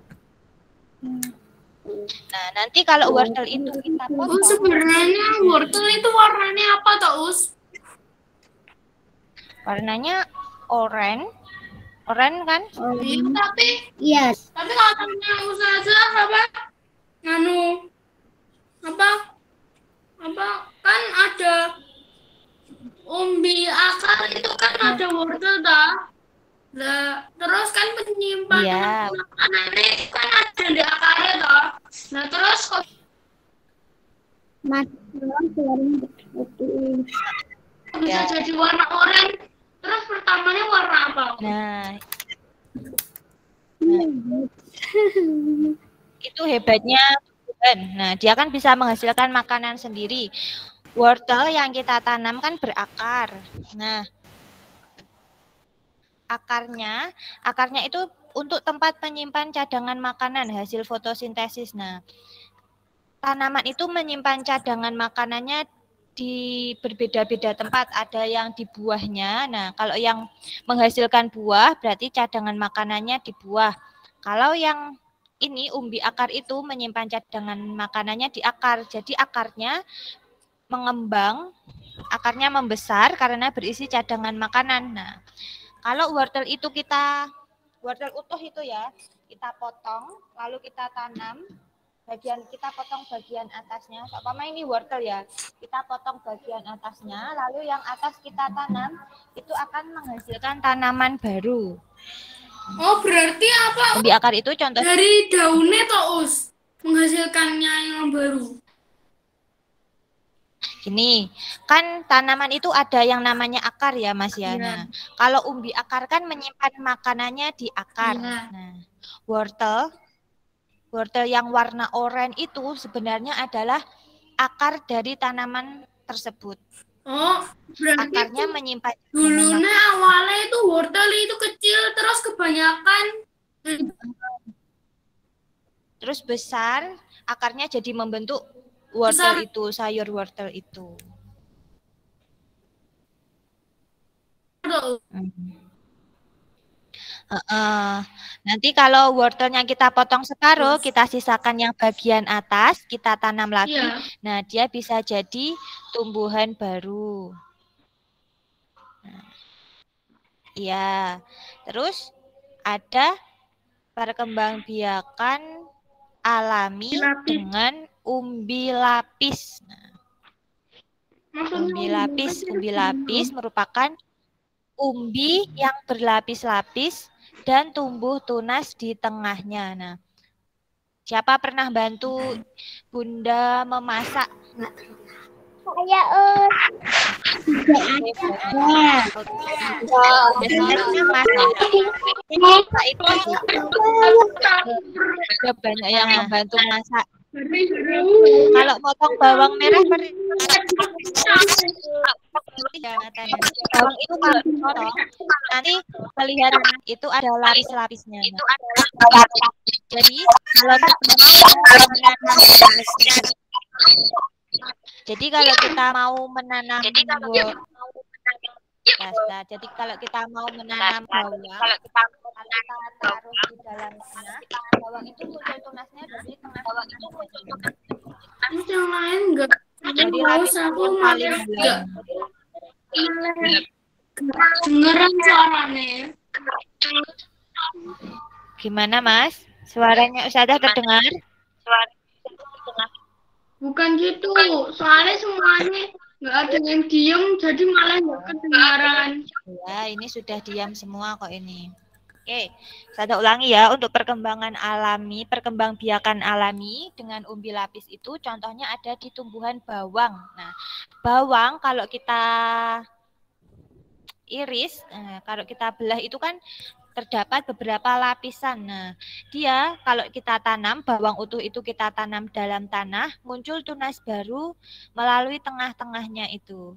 Nah, nanti kalau wortel itu kita potong. Sebenarnya wortel itu warnanya apa toh, Us? Warnanya oranye. Oranye kan? Iya, tapi Yes. tapi katanya Ustazah apa kan ada umbi akar itu kan ada wortel dah. Nah, terus kan penyimpanan makanan ini kan ada di akarnya toh. Nah, terus kok bisa jadi warna oranye. Terus pertamanya warna apa? Nah, itu hebatnya tumbuhan. Nah, dia kan bisa menghasilkan makanan sendiri. Wortel yang kita tanam kan berakar. Nah, akarnya itu untuk tempat menyimpan cadangan makanan hasil fotosintesis. Nah, tanaman itu menyimpan cadangan makanannya di berbeda-beda tempat. Ada yang di buahnya. Nah, kalau yang menghasilkan buah berarti cadangan makanannya di buah. Kalau yang ini umbi akar itu menyimpan cadangan makanannya di akar. Jadi akarnya mengembang, akarnya membesar karena berisi cadangan makanan. Nah, kalau wortel itu wortel utuh itu ya, kita potong, lalu kita tanam, kita potong bagian atasnya. Umpama ini wortel ya, kita potong bagian atasnya, lalu yang atas kita tanam, itu akan menghasilkan tanaman baru. Oh, berarti apa? Umbi akar itu contoh Dari daunnya toh, Us, menghasilkannya yang baru. Gini, kan tanaman itu ada yang namanya akar ya, Mas ya. Nah, kalau umbi akar kan menyimpan makanannya di akar. Nah, wortel yang warna oranye itu sebenarnya adalah akar dari tanaman tersebut. Oh, berarti akarnya menyimpan. Dulunya awalnya itu wortel itu kecil, terus kebanyakan. Terus besar, akarnya jadi membentuk wortel itu, sayur wortel itu. Nanti kalau wortelnya kita potong separuh, kita sisakan yang bagian atas, kita tanam lagi. Nah, dia bisa jadi tumbuhan baru. Iya. Terus ada perkembangbiakan alami dengan umbi lapis. Umbi lapis merupakan umbi yang berlapis-lapis dan tumbuh tunas di tengahnya. Nah, siapa pernah bantu Bunda memasak? Saya banyak yang membantu masak. Kalau potong bawang merah bawang itu kalau dipotong nanti melihat itu ada lapis-lapisnya. Jadi kalau kita mau menanam jadi kalau kita mau menanam bawang, kalau kita taruh di dalam tanah, bawang itu muncul tunasnya dari tengah bawang itu muncul tunas. Yang lain enggak. Jadi lapis aku paling enggak. Dengeran suaranya. Gimana, Mas? Suaranya Ustazah terdengar? Bukan gitu. Soalnya semuanya nggak ada yang diem, jadi malah nggak kedengaran. Ya, ini sudah diam semua kok ini. Oke, saya ulangi ya, untuk perkembangan alami, perkembangbiakan alami dengan umbi lapis itu contohnya ada di tumbuhan bawang. Nah, bawang kalau kita iris, kalau kita belah itu kan terdapat beberapa lapisan. Nah, dia kalau kita tanam, bawang utuh itu kita tanam dalam tanah, muncul tunas baru melalui tengah-tengahnya itu.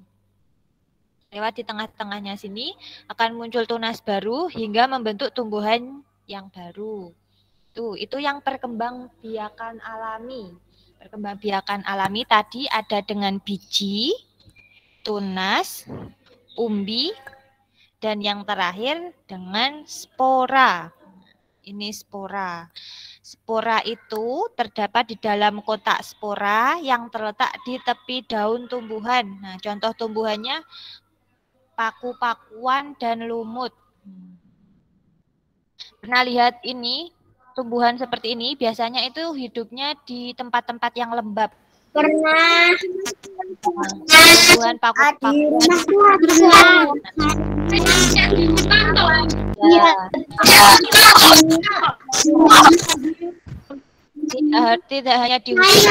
Lewat di tengah-tengahnya sini akan muncul tunas baru hingga membentuk tumbuhan yang baru. Itu yang perkembangbiakan alami. Perkembangbiakan alami tadi ada dengan biji, tunas, umbi, dan yang terakhir dengan spora. Ini spora. Spora itu terdapat di dalam kotak spora yang terletak di tepi daun tumbuhan. Nah, contoh tumbuhannya paku-pakuan dan lumut. Pernah lihat ini? Tumbuhan seperti ini biasanya itu hidupnya di tempat-tempat yang lembab. pernah. Tumbuhan paku-pakuan. Tidak hanya di hutan,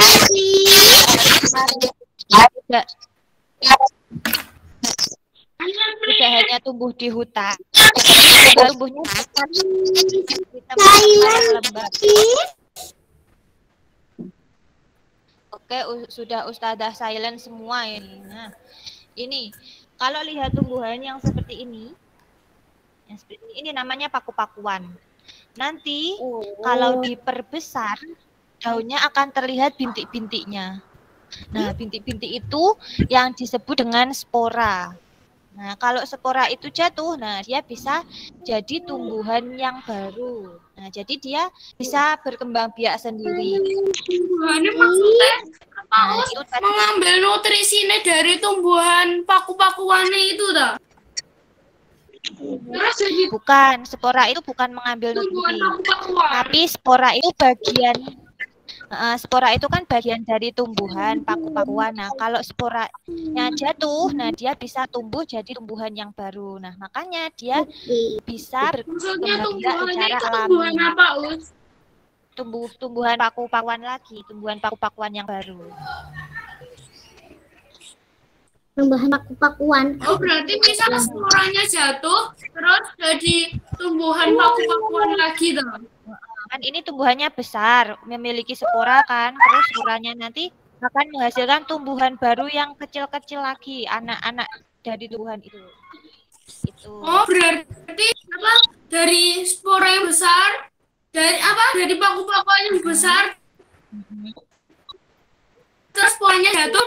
tidak hanya tumbuh di hutan, tumbuhnya di tempat yang lembab. Oke, sudah Ustazah silent semua ini. Nah, ini kalau lihat tumbuhan yang seperti ini, ini namanya paku-pakuan. Nanti kalau diperbesar, daunnya akan terlihat bintik-bintiknya. Nah, bintik-bintik itu yang disebut dengan spora. Nah, kalau spora itu jatuh, nah dia bisa jadi tumbuhan yang baru. Nah, jadi dia bisa berkembang biak sendiri. Tumbuhannya maksudnya mengambil nutrisinya dari tumbuhan paku-pakuannya itu dah. Bukan, spora itu bukan mengambil nutrisi. Tapi spora itu bagian Spora itu kan bagian dari tumbuhan, paku-pakuan. Nah, kalau sporanya jatuh, nah dia bisa tumbuh jadi tumbuhan yang baru. Nah, makanya dia bisa Maksudnya berkembang biak tumbuhannya secara itu tumbuhan alami. apa, Us? Tumbuhan paku-pakuan lagi, tumbuhan paku-pakuan yang baru. Tumbuhan paku-pakuan. Oh, berarti misal sporanya jatuh, terus jadi tumbuhan paku-pakuan lagi dong. Kan ini tumbuhannya besar, memiliki spora kan, terus sporanya nanti akan menghasilkan tumbuhan baru yang kecil-kecil lagi, anak-anak dari tumbuhan itu. Oh, berarti apa? Dari spora yang besar, dari paku-pakuan yang besar, terus sporanya jatuh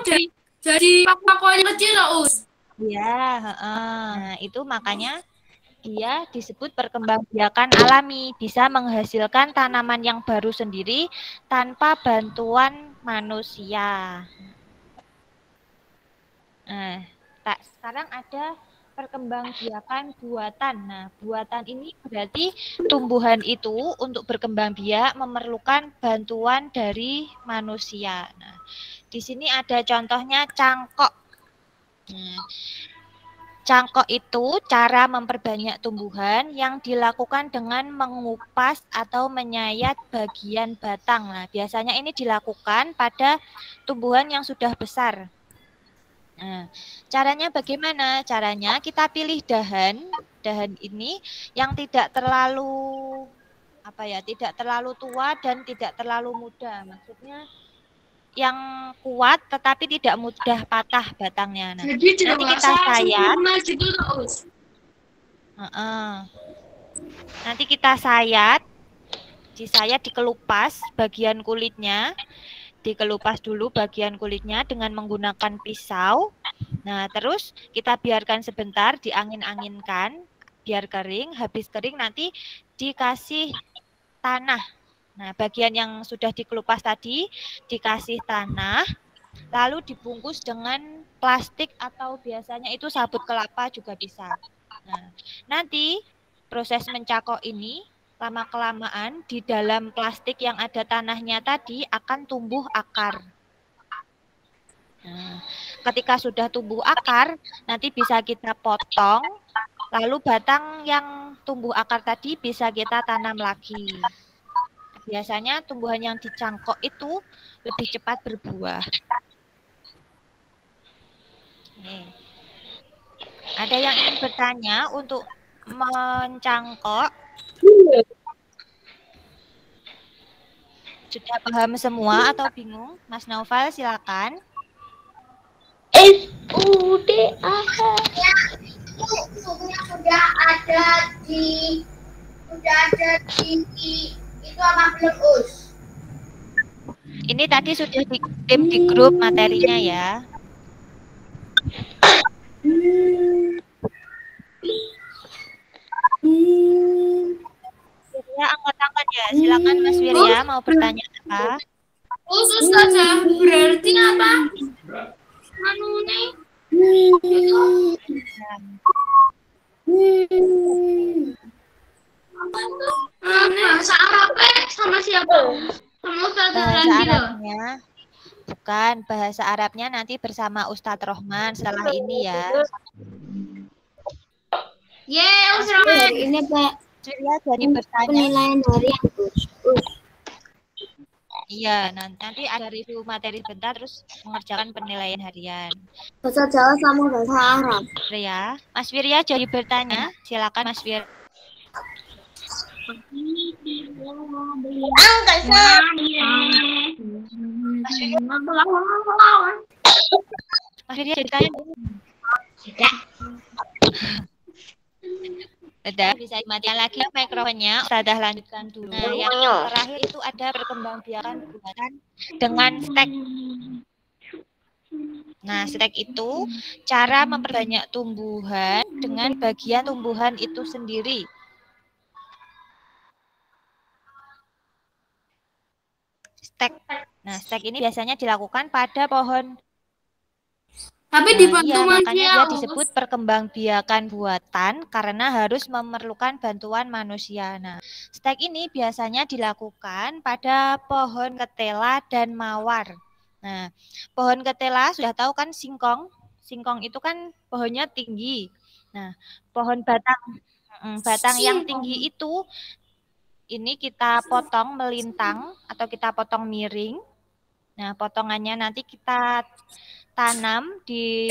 jadi paku-pakuan yang kecil loh, Us. Iya, nah itu makanya dia disebut perkembangbiakan alami, bisa menghasilkan tanaman yang baru sendiri tanpa bantuan manusia. Nah, sekarang ada perkembangbiakan buatan. Nah, buatan ini berarti tumbuhan itu untuk berkembang biak memerlukan bantuan dari manusia. Nah, di sini ada contohnya cangkok. Nah, cangkok itu cara memperbanyak tumbuhan yang dilakukan dengan mengupas atau menyayat bagian batang. Nah, biasanya ini dilakukan pada tumbuhan yang sudah besar. Nah, caranya bagaimana? Caranya kita pilih dahan ini yang tidak terlalu tidak terlalu tua dan tidak terlalu muda. Maksudnya yang kuat tetapi tidak mudah patah batangnya. Nah, Jadi nanti kita sayat. Gitu, Us. Nanti kita disayat, dikelupas bagian kulitnya, dikelupas dulu bagian kulitnya dengan menggunakan pisau. Nah, terus kita biarkan sebentar, diangin-anginkan, biar kering. Habis kering nanti dikasih tanah. Nah, bagian yang sudah dikelupas tadi dikasih tanah, lalu dibungkus dengan plastik atau biasanya itu sabut kelapa juga bisa. Nah, nanti proses mencangkok ini lama-kelamaan di dalam plastik yang ada tanahnya tadi akan tumbuh akar. Nah, ketika sudah tumbuh akar, nanti bisa kita potong, lalu batang yang tumbuh akar tadi bisa kita tanam lagi. Biasanya tumbuhan yang dicangkok itu lebih cepat berbuah. Nih. Ada yang ingin bertanya untuk mencangkok? Sudah paham semua atau bingung? Mas Naufal, silakan. Sudah ada di itu apa belum, Us? Ini tadi sudah dikirim di grup materinya ya. Wirya, angkat-angkat ya. Silakan Mas Wirya mau bertanya apa? Khusus saja berarti apa? Anu nih. Bahasa Arabnya sama siapa? Sama Ustaz Bahasa lagi loh. Arabnya bukan, bahasa Arabnya nanti bersama Ustadz Rohman setelah ini ya. Ustaz Rohman. Ini Pak Wirya jadi bertanya. penilaian harian, Us. Iya, nanti ada review materi sebentar terus mengerjakan penilaian harian. Bahasa Jawa sama bahasa Arab. Ya, Mas Wirya jadi bertanya. Silakan Mas Wirya. Angkat Mas Wirya jadi tanya. Udah, bisa dimatikan lagi mikrofonnya. Ustazah lanjutkan dulu. Nah, yang terakhir itu ada perkembangbiakan buatan dengan stek. Nah, stek itu cara memperbanyak tumbuhan dengan bagian tumbuhan itu sendiri. Stek. Nah, stek ini biasanya dilakukan pada pohon Tapi Nah, dibantu iya, makanya manusia, dia Us. disebut perkembangbiakan buatan karena harus memerlukan bantuan manusia. Nah, stek ini biasanya dilakukan pada pohon ketela dan mawar. Nah, pohon ketela sudah tahu kan singkong? Singkong itu kan pohonnya tinggi. Nah, pohon batang yang tinggi itu ini kita potong melintang atau kita potong miring. Nah, potongannya nanti kita tanam di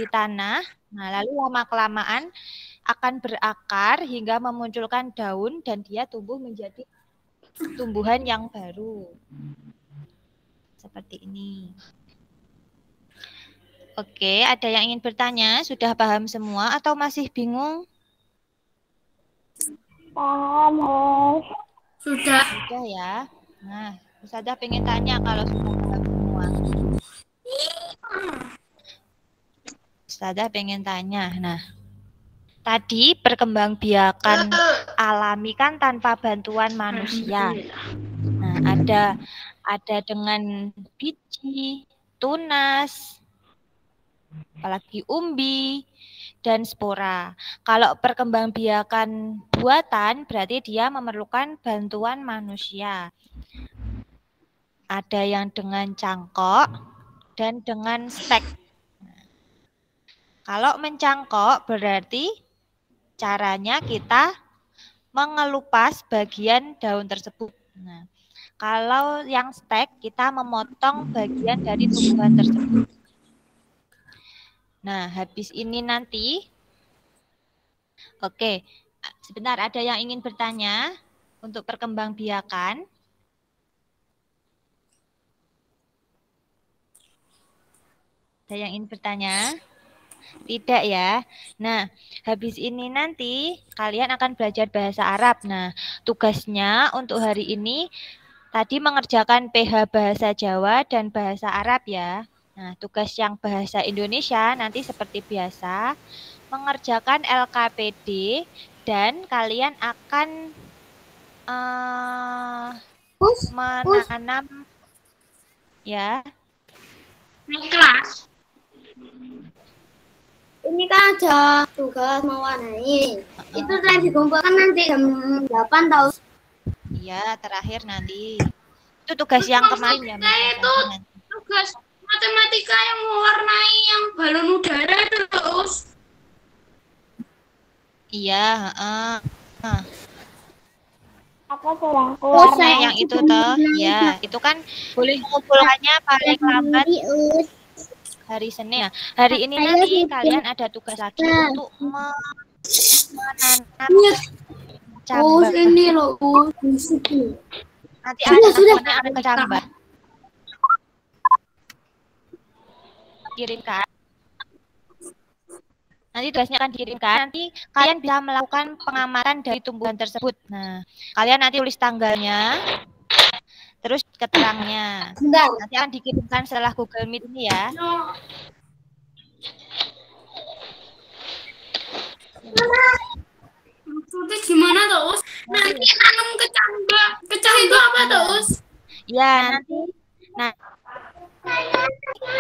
tanah. Nah, lalu lama-kelamaan akan berakar hingga memunculkan daun dan dia tumbuh menjadi tumbuhan yang baru. Seperti ini. Oke, ada yang ingin bertanya? Sudah paham semua atau masih bingung? Paham, Us. Sudah. Sudah ya. Nah, Ustazah pengen tanya kalau sudah paham semua. Ustazah pengen tanya. Nah, tadi perkembangbiakan alami kan tanpa bantuan manusia. Nah, ada dengan biji, tunas, apalagi umbi, dan spora. Kalau perkembangbiakan buatan berarti dia memerlukan bantuan manusia. Ada yang dengan cangkok dan dengan stek. Kalau mencangkok berarti caranya kita mengelupas bagian daun tersebut. Nah, kalau yang stek kita memotong bagian dari tumbuhan tersebut. Nah, habis ini nanti, oke, sebentar ada yang ingin bertanya untuk perkembangbiakan. Ada yang ingin bertanya? Tidak ya. Nah, habis ini nanti kalian akan belajar bahasa Arab. Nah, tugasnya untuk hari ini tadi mengerjakan PH bahasa Jawa dan bahasa Arab ya. Nah, tugas yang bahasa Indonesia nanti seperti biasa mengerjakan LKPD dan kalian akan menanam ya. Naik kelas. Ini kan ada tugas mewarnai. Itu tadi dikumpulkan nanti jam 8 tahu. Iya, terakhir nanti. Itu tugas yang kemarin ya. Itu tugas matematika yang mewarnai yang balon udara terus. Iya, Aku pulang warna yang itu toh, ya, itu kan boleh mengumpulkannya paling lambat hari Senin. Hari ini nanti kalian ada tugas lagi untuk menanam cabang. Ini loh, Nanti ada cabang. Kirimkan. Nanti tugasnya akan dikirimkan. Nanti kalian bisa melakukan pengamatan dari tumbuhan tersebut. Nah, kalian nanti tulis tanggalnya, terus keterangannya. Nanti akan dikirimkan setelah Google Meet ini ya. Maksudnya gimana tuh, Us? Nanti tanam kecambah. Kecah itu apa tuh, Us? Ya, nanti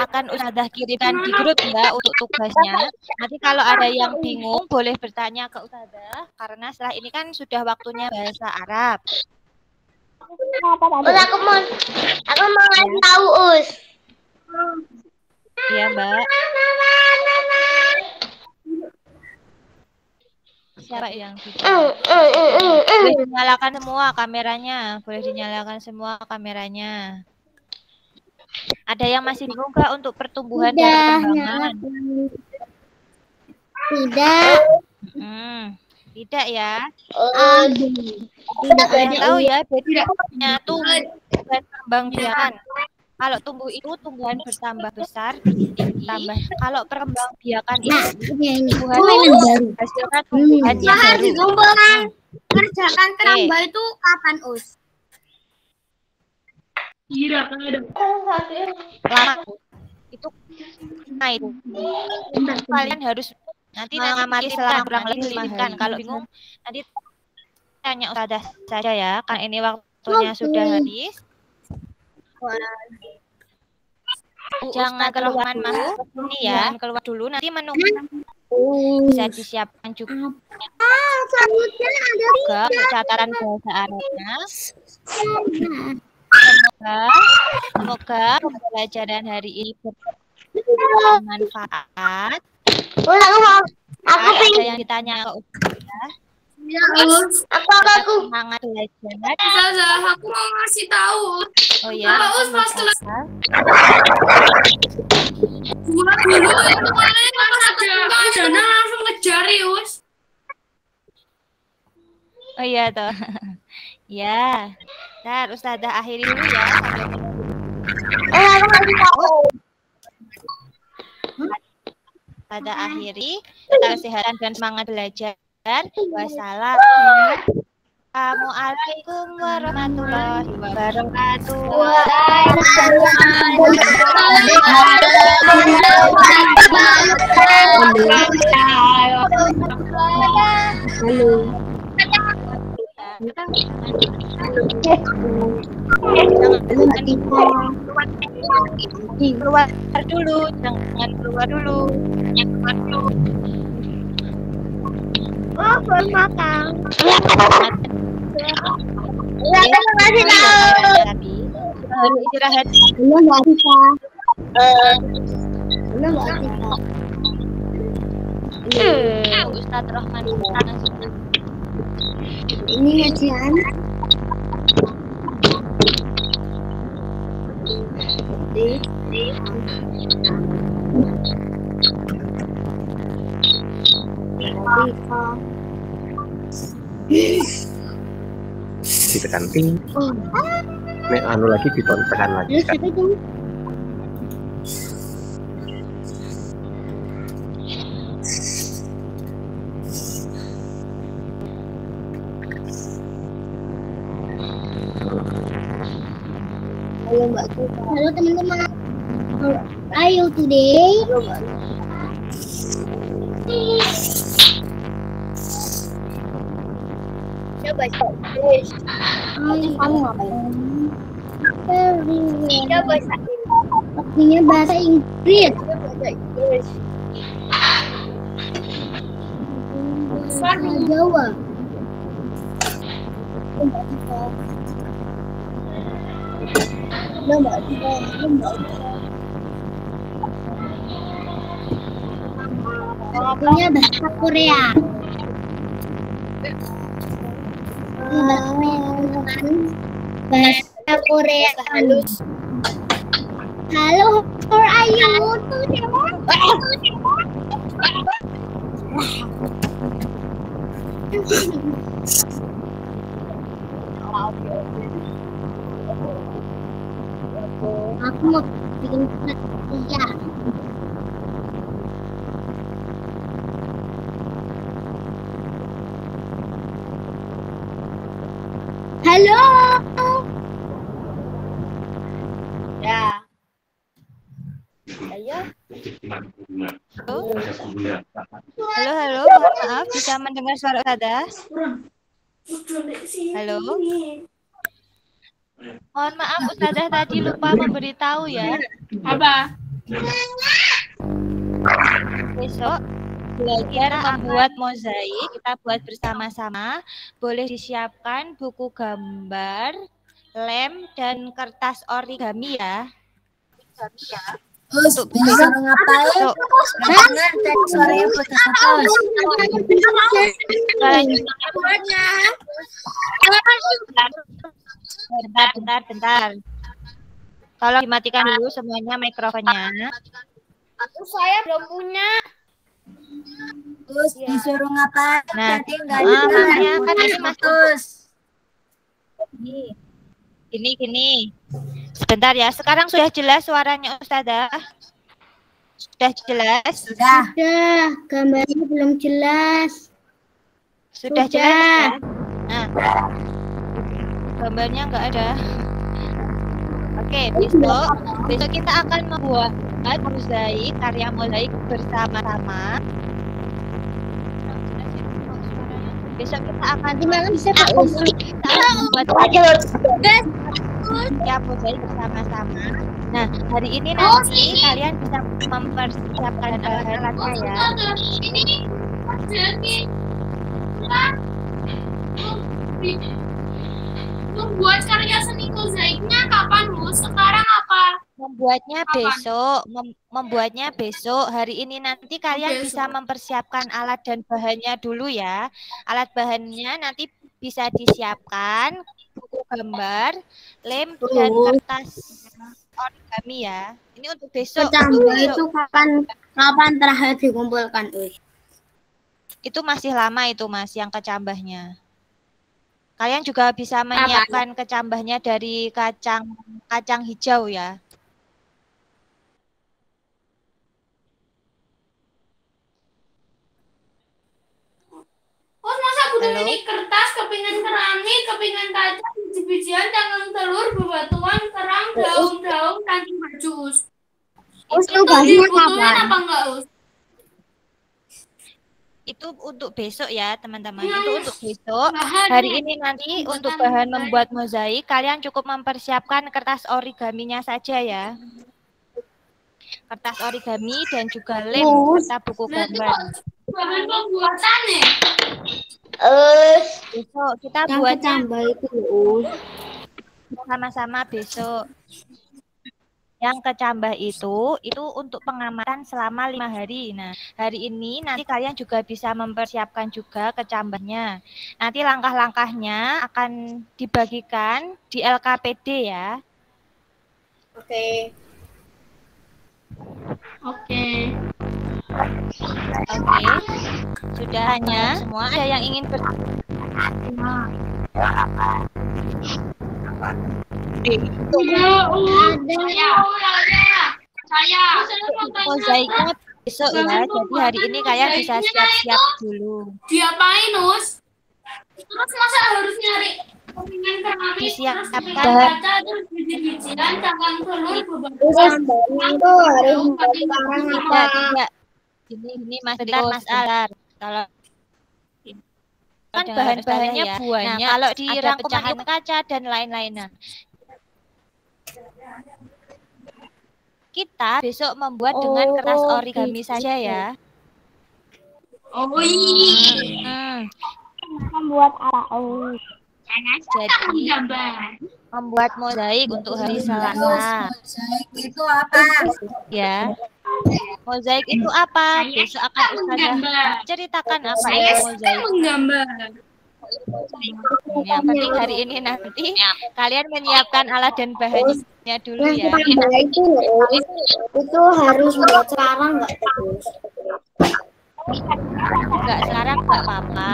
akan Ustazah kirimkan di grup ya untuk tugasnya. Nanti kalau ada yang bingung boleh bertanya ke Ustazah karena setelah ini kan sudah waktunya bahasa Arab. Us, aku mau ngasih tahu, Us. Iya, Mbak. Siapa yang boleh dinyalakan semua kameranya, boleh dinyalakan semua kameranya. Ada yang masih bingung nggak untuk pertumbuhan dan perkembangan? Tidak. Tidak ya. Tidak Ada tahu ya bedanya tumbuh dan perkembangbiakan. Kalau tumbuh itu tumbuhan bertambah besar, tambah. Kalau perkembangbiakan itu tumbuhan menghasilkan tumbuhan yang baru. Kerjakan keramba itu kapan, Us? Kira kan ada. Lama itu kalian harus nanti mengamati selama kurang lebih 5 hari. Kalau bingung nanti tanya Ustazah saja ya, kan ini waktunya sudah habis. Jangan keluar ini ya, keluar dulu nanti menunggu. Bisa disiapkan juga untuk catatan bahasa Arabnya. Semoga pembelajaran hari ini bermanfaat. Ada yang ditanya ke Ustazah? Ya, Us. Aku. Semangat belajar. Ustazah, aku mau ngasih tahu. Oh ya. Us pas kelas dulu itu kalian pas ada dana langsung ngejar Us. Oh iya toh. Ya. Ntar Ustazah akhiri dulu ya. Aku masih tahu. Pada akhiri, tetap kesehatan dan semangat belajar. Wassalamualaikum warahmatullahi wabarakatuh. Keluar dulu, jangan keluar dulu. Oh, belum makan. Istirahat. Belum nggak bisa. Belum nggak bisa. Ustadz Rahman. Ini ngajian. Ditekan ping. Nek anu lagi ditekan lagi. Terus apa itu? Halo Mbak Tufa. Halo teman-teman. Ayo today. Coba kamu ngapain? Tidak bahasa Inggris. Bahasa Inggris. Bahasa Jawa. Punya bahasa Korea. Bahasa Korea. Halo, how are you? Aku mau bikin kerja. Halo. Ya. Ayo. Halo, mohon maaf, bisa mendengar suara Ustazah? Halo. Mohon maaf, Ustazah tadi lupa memberitahu ya. Apa? Besok belajar membuat mozaik, kita buat bersama-sama. Boleh disiapkan buku gambar, lem, dan kertas origami ya. Terus bisa ngapain? Jangan tadi suaranya putus-putus. Bentar. Kalau dimatikan dulu semuanya mikrofonnya. Saya belum punya. Terus disuruh ngapain? Nah, Tadi nggak ada makanya kan ini terus. Gini. Sebentar ya. Sekarang sudah jelas suaranya Ustazah? Sudah jelas? Sudah. Gambarnya belum jelas. Sudah jelas ya? Nah, gambarnya nggak ada. Oke, besok kita akan membuat mozaik, karya mozaik bersama-sama. Besok kita akan bisa membuat mozaik bersama-sama. Nah, hari ini nanti kalian bisa mempersiapkan alat-alatnya ya. Ini jadi membuat karya seni mozaiknya kapan, Bu? Sekarang apa? Membuatnya besok, membuatnya besok. Hari ini nanti kalian bisa mempersiapkan alat dan bahannya dulu ya. Alat bahannya nanti bisa disiapkan, buku gambar, lem dan kertas origami ya. Ini untuk besok. Kecambah itu kapan terakhir dikumpulkan, Itu masih lama itu Mas yang kecambahnya. Kalian juga bisa menyiapkan kecambahnya dari kacang hijau ya. Oh, masa kudu ini kertas, kepingan keramik, kepingan kaca, biji-bijian, cangkang telur, bebatuan, kerang, daun-daun, kancing bajus. Itu dibutuhin apa enggak, Us? Itu untuk besok ya teman-teman. Itu untuk besok. Hari ini nanti untuk bahan membuat mozaik kalian cukup mempersiapkan kertas origaminya saja ya. Kertas origami dan juga lem serta buku gambar. Bahan pembuatannya. Besok kita buatnya sama-sama besok. Yang kecambah itu untuk pengamatan selama 5 hari. Nah, hari ini nanti kalian juga bisa mempersiapkan juga kecambahnya. Nanti langkah-langkahnya akan dibagikan di LKPD ya. Oke. Sudah hanya semua ada yang ingin mozaiknya besok ya. Jadi hari ini kalian bisa siap-siap dulu. Diapain, Us? Terus masa harus nyari kepingan keramik, disiapkan kaca, terus biji-bijian, cangkang telur, tidak. Ini Mas Alar. Kalau kan bahan-bahannya buahnya. Nah, kalau dirangkum pecahan kaca dan lain-lainnya. Kita besok membuat dengan kertas origami saja ya. Membuat apa? Jadi membuat mozaik untuk hari Selasa. Mozaik itu apa? Ya. Mozaik itu apa? Besok akan Ustazah ceritakan apa itu mozaik. Yang penting hari ini nanti kalian menyiapkan alat dan bahannya dulu ya. Itu harus buat sekarang nggak terus? Enggak, sekarang enggak apa-apa.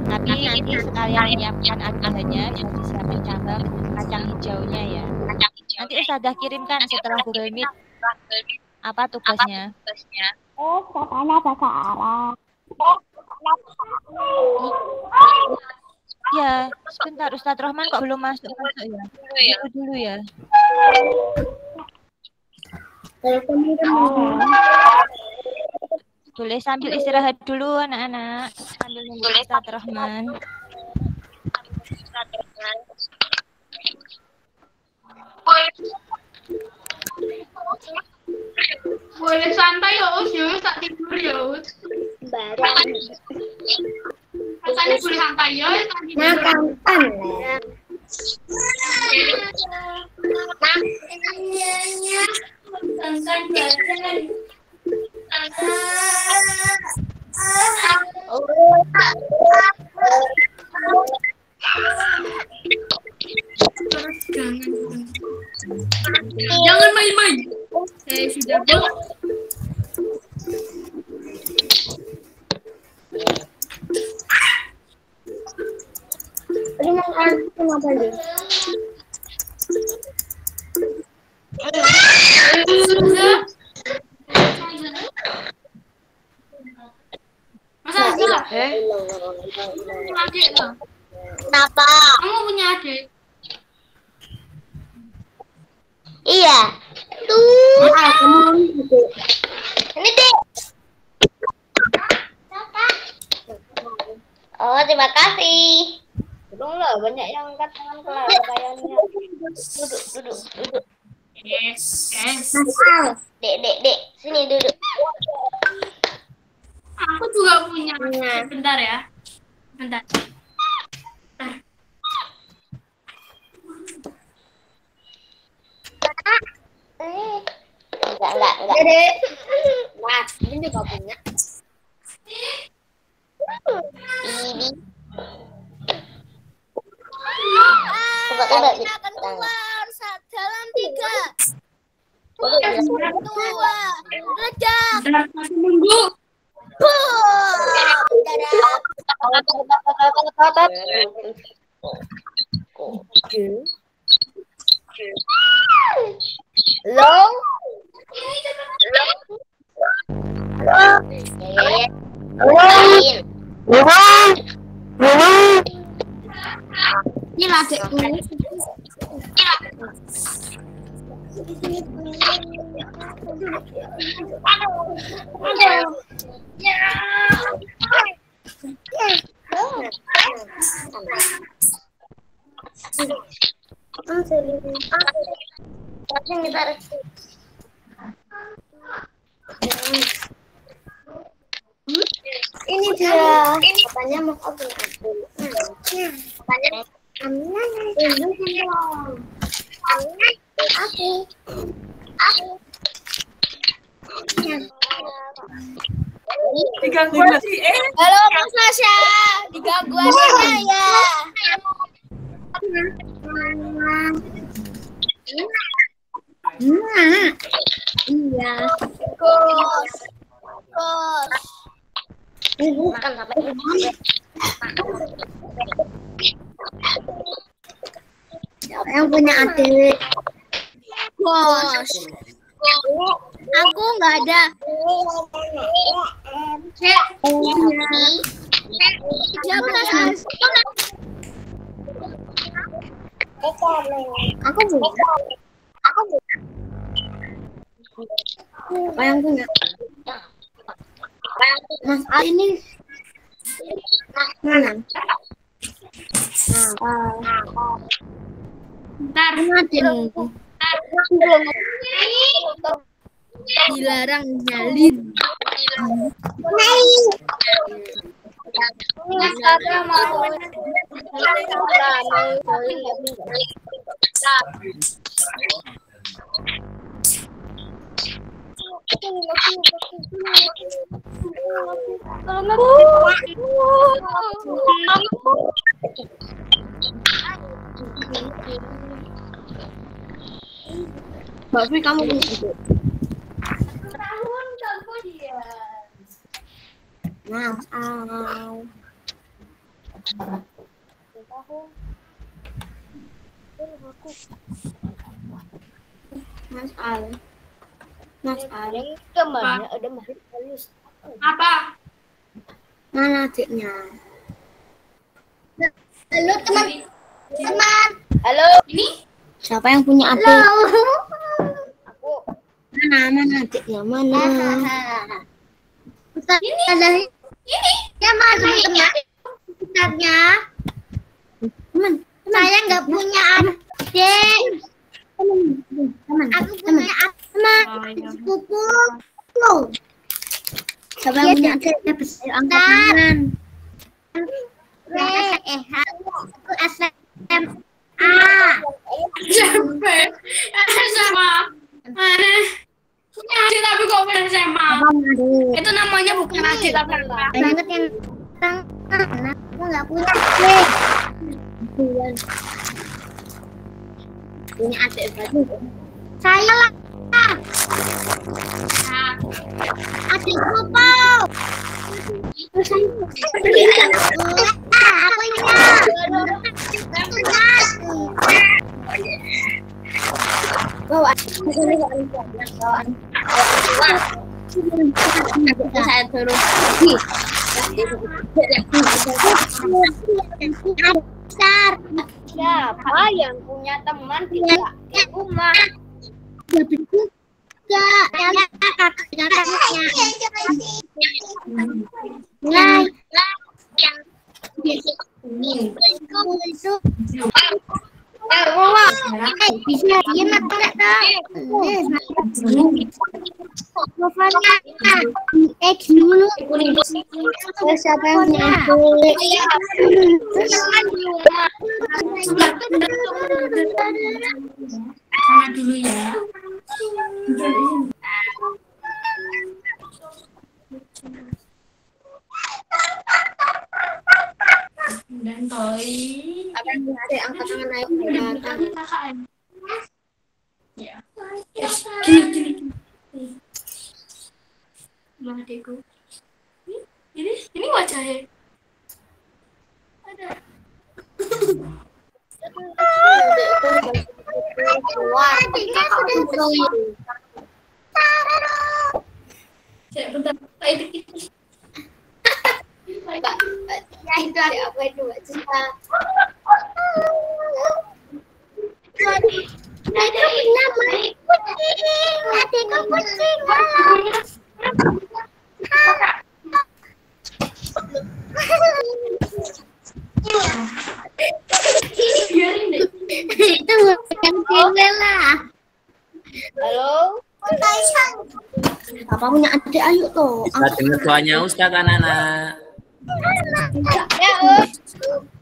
Tapi nanti sekalian menyiapkan alat bahannya yang disiapin cabang kacang hijaunya ya. Nanti Ustazah kirimkan setelah Google Meet. Apa tugasnya? Katanya bahasa Arab. Ya, sebentar Ustadz Rohman kok belum masuk ya? Dulu ya. Boleh sambil istirahat dulu anak-anak. Sambil nunggu Ustadz Rohman. Boleh santai ya, Us. Ya, tak tidur ya, Us. Katanya boleh santai ya, tak tidur. Nah, kapan? Jangan main-main. Saya sudah bawa. Terima kasih, kenapa dia? Masa adik lah. Kenapa? Kamu punya adik? Iya. Tuh. Ini deh. Oh, terima kasih. Belum lah, banyak yang angkat tangan kelar kayaknya. Duduk. Yes. Dek, sini duduk. Aku juga punya. Bentar ya. Bentar. Enggak. Dek. Mas, ini juga punya. Ini. Coba. Kita akan keluar saat dalam 3, 2, ledak. Menunggu. Long. Ini adekku. Ini dia. Katanya mau aku. Katanya Diganggu lagi. Halo Mas Masya, diganggu adanya ya. Iya. Kos. Ini bukan sampai siapa yang punya adik? Bos. Aku nggak ada. Siapa Mas? Aku punya. Siapa yang punya? Mas A ini mana? Bentar. Dilarang nyalin. Mbak Fi, kamu punya ide? Mas Al. Mas Al. Temannya ada Mas Halus. Apa? Mana adiknya? Halo teman. Halo. Ini? Siapa yang punya adik? Aku. Mana adiknya? Mana? Ini ada ini. Ya Mas teman-teman. Sebenarnya Teman. saya nggak punya adik. Aku punya sepupu. Siapa yang punya adik? Angkat tangan. Aku SMA. SMA. Mana? Punya adik tapi kok punya SMA? Itu namanya bukan adik tapi apa? Banget yang tangan. Aku nggak punya adik. Punya adik baru. Saya lah. Adikku Pau. Aku Bawa. Saya suruh. Siapa yang punya teman di rumah? Bisa diem atau enggak tahu? Mikrofonnya X dulu. Terus siapa yang punya Sama dulu ya. Dan toy. Apa yang ada angkat tangan ayo ke belakang. Ya. Gini. Mana adekku? Ini wajahnya. Ada. Keluar. Saya bentar. Saya dikit. Ya itu ada apa itu cerita. Ada nama kucing. Ada kucing. Biarin deh. Itu bukan cewek lah. Halo. Apa punya adik ayo tuh. Bisa dengar suaranya Ustaz anak-anak. Ya,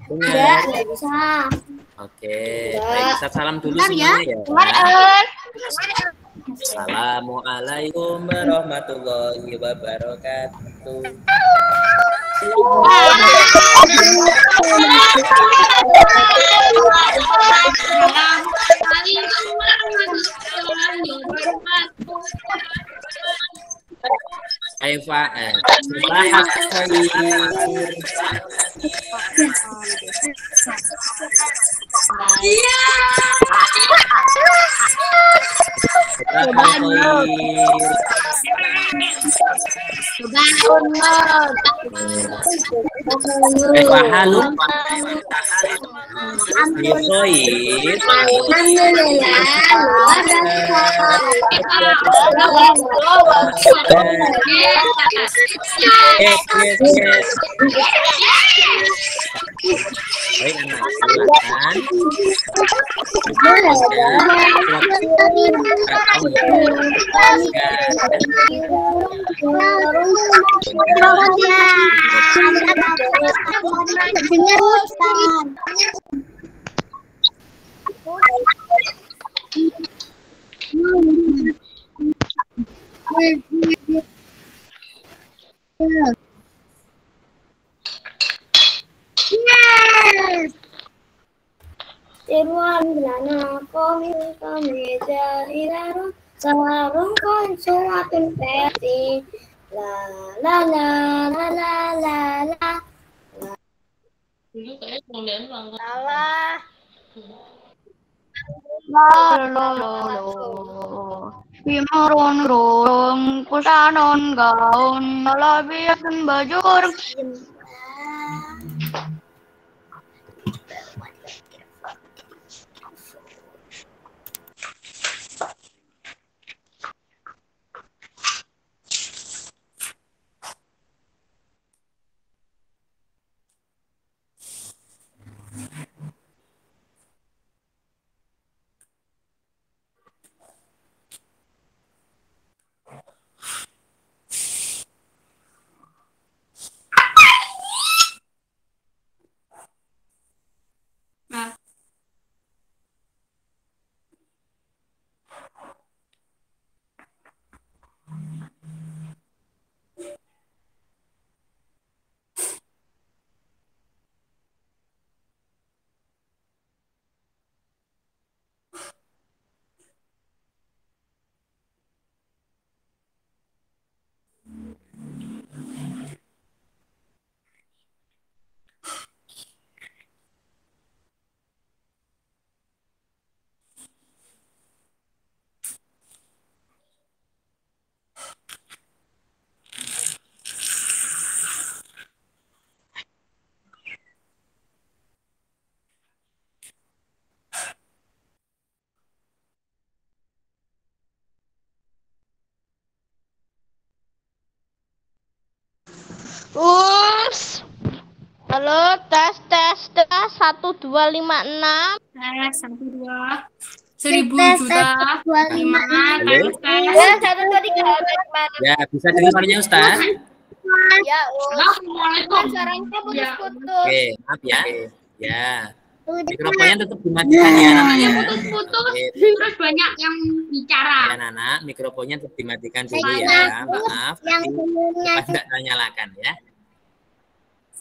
Punya. enggak bisa. Oke, baik Ustaz salam dulu Bentar ya. semuanya ya. Assalamualaikum warahmatullahi wabarakatuh. Kaifa Subahak khair. Iya. Subahak khair. Kaifa haluk? Khair. Yes. Baik anak, silakan. Tiruan belana komil kemeja ilaru sarung konsulatun peti la la la la la la la. Dulu kayak ngeliat banget. Salah. Bimarun rum kusanon gaun nalabiyakan bajur. Nah. Us. Halo, tes 1256. Tes 1 2 1000 juta 5 Halo? Ya, 1 2 3. Ya, bisa dengar suaranya Ustaz? Ya, Assalamualaikum. suaranya putus-putus. Oke, maaf ya. Ya. Mikrofonnya tetap dimatikan ya anak ya. Putus-putus Oke. terus banyak yang bicara. Ya anak, mikrofonnya tetap dimatikan dulu ya. Maaf. Yang Nanti umumnya Pas nggak nyalakan ya.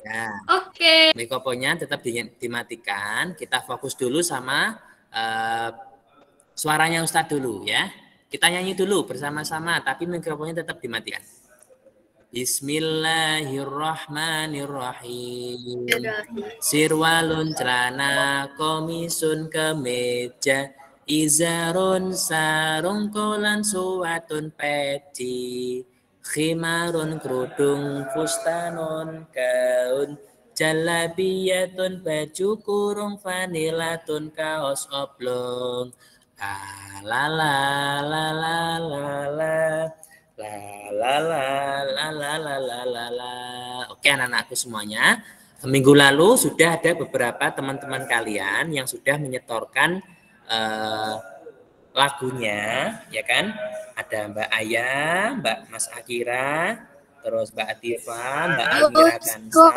Ya. Oke. Mikrofonnya tetap dimatikan. Kita fokus dulu sama suaranya Ustadz dulu ya. Kita nyanyi dulu bersama-sama, tapi mikrofonnya tetap dimatikan. Bismillahirrahmanirrahim. Sirwalun celana, komisun kemeja, izarun sarung kolan suwatun peci, khimarun kerudung fustanun gaun, jalabiyatun baju kurung vanilatun kaos oblong. La la la la la la. La la la la la la la la la. Oke anak-anakku semuanya, minggu lalu sudah ada beberapa teman-teman kalian yang sudah menyetorkan lagunya, ya kan? Ada Mbak Aya, Mbak Mas Akira, terus Mbak Atifa, Mbak Amira Kansa,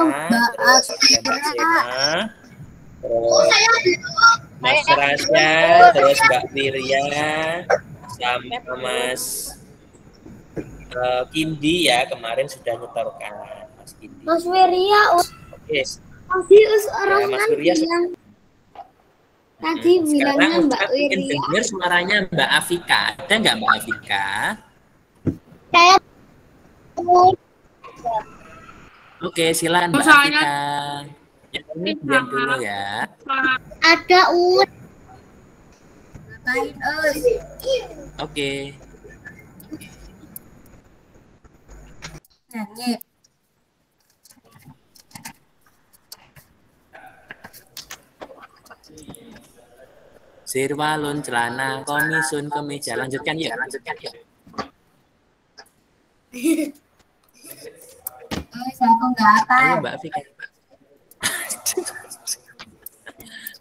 terus ada Mbak Sena, terus Mas Rasya, terus Mbak Wirya, sama Mas Kindi ya kemarin sudah nyetorkan Mas Kindi. Mas Wirya, Oke. tadi orang Mas Wirya bilang tadi bilangnya sekarang Mbak Ustadz ingin Wirya. dengar suaranya Mbak Afika. Ada nggak Mbak Afika? Saya Oke, silakan Mbak Soalnya- Afika. Yang ini diam dulu ya. ada Oke. Sirwalun celana, komisun kemeja. Lanjutkan yuk. Aku nggak apa. Ayo Mbak Afika.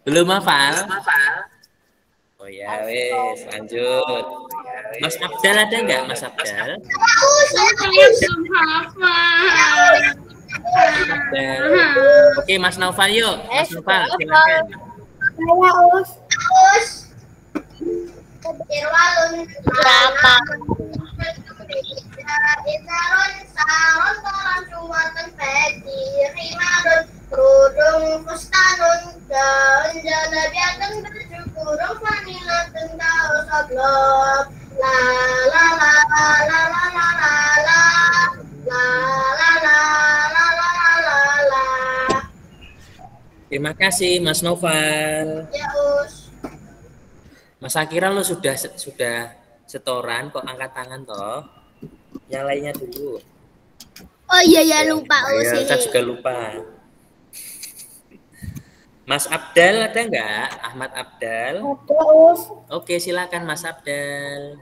Belum hafal? Oh ya, wes lanjut. Mas Abdal ada nggak Mas Abdal? Saya belum hafal. Abdal. Oke Mas Naufal yuk. Mas Naufal silakan. saya Sirwalun berapa? Izarun sarun kolan suwatun peci, khimarun kerudung fustanun gaun, jalabiyatun baju kurung vanilatun kaos oblong. La la la la la la la la la la la la la la la la. Terima kasih Mas Noval. Ya Us. Mas Akira lo sudah setoran kok angkat tangan toh. Yang lainnya dulu. Oh iya ya lupa Us. Ya, saya juga lupa. Mas Abdal ada nggak? Ahmad Abdal. Ada Us. Oke silakan Mas Abdal.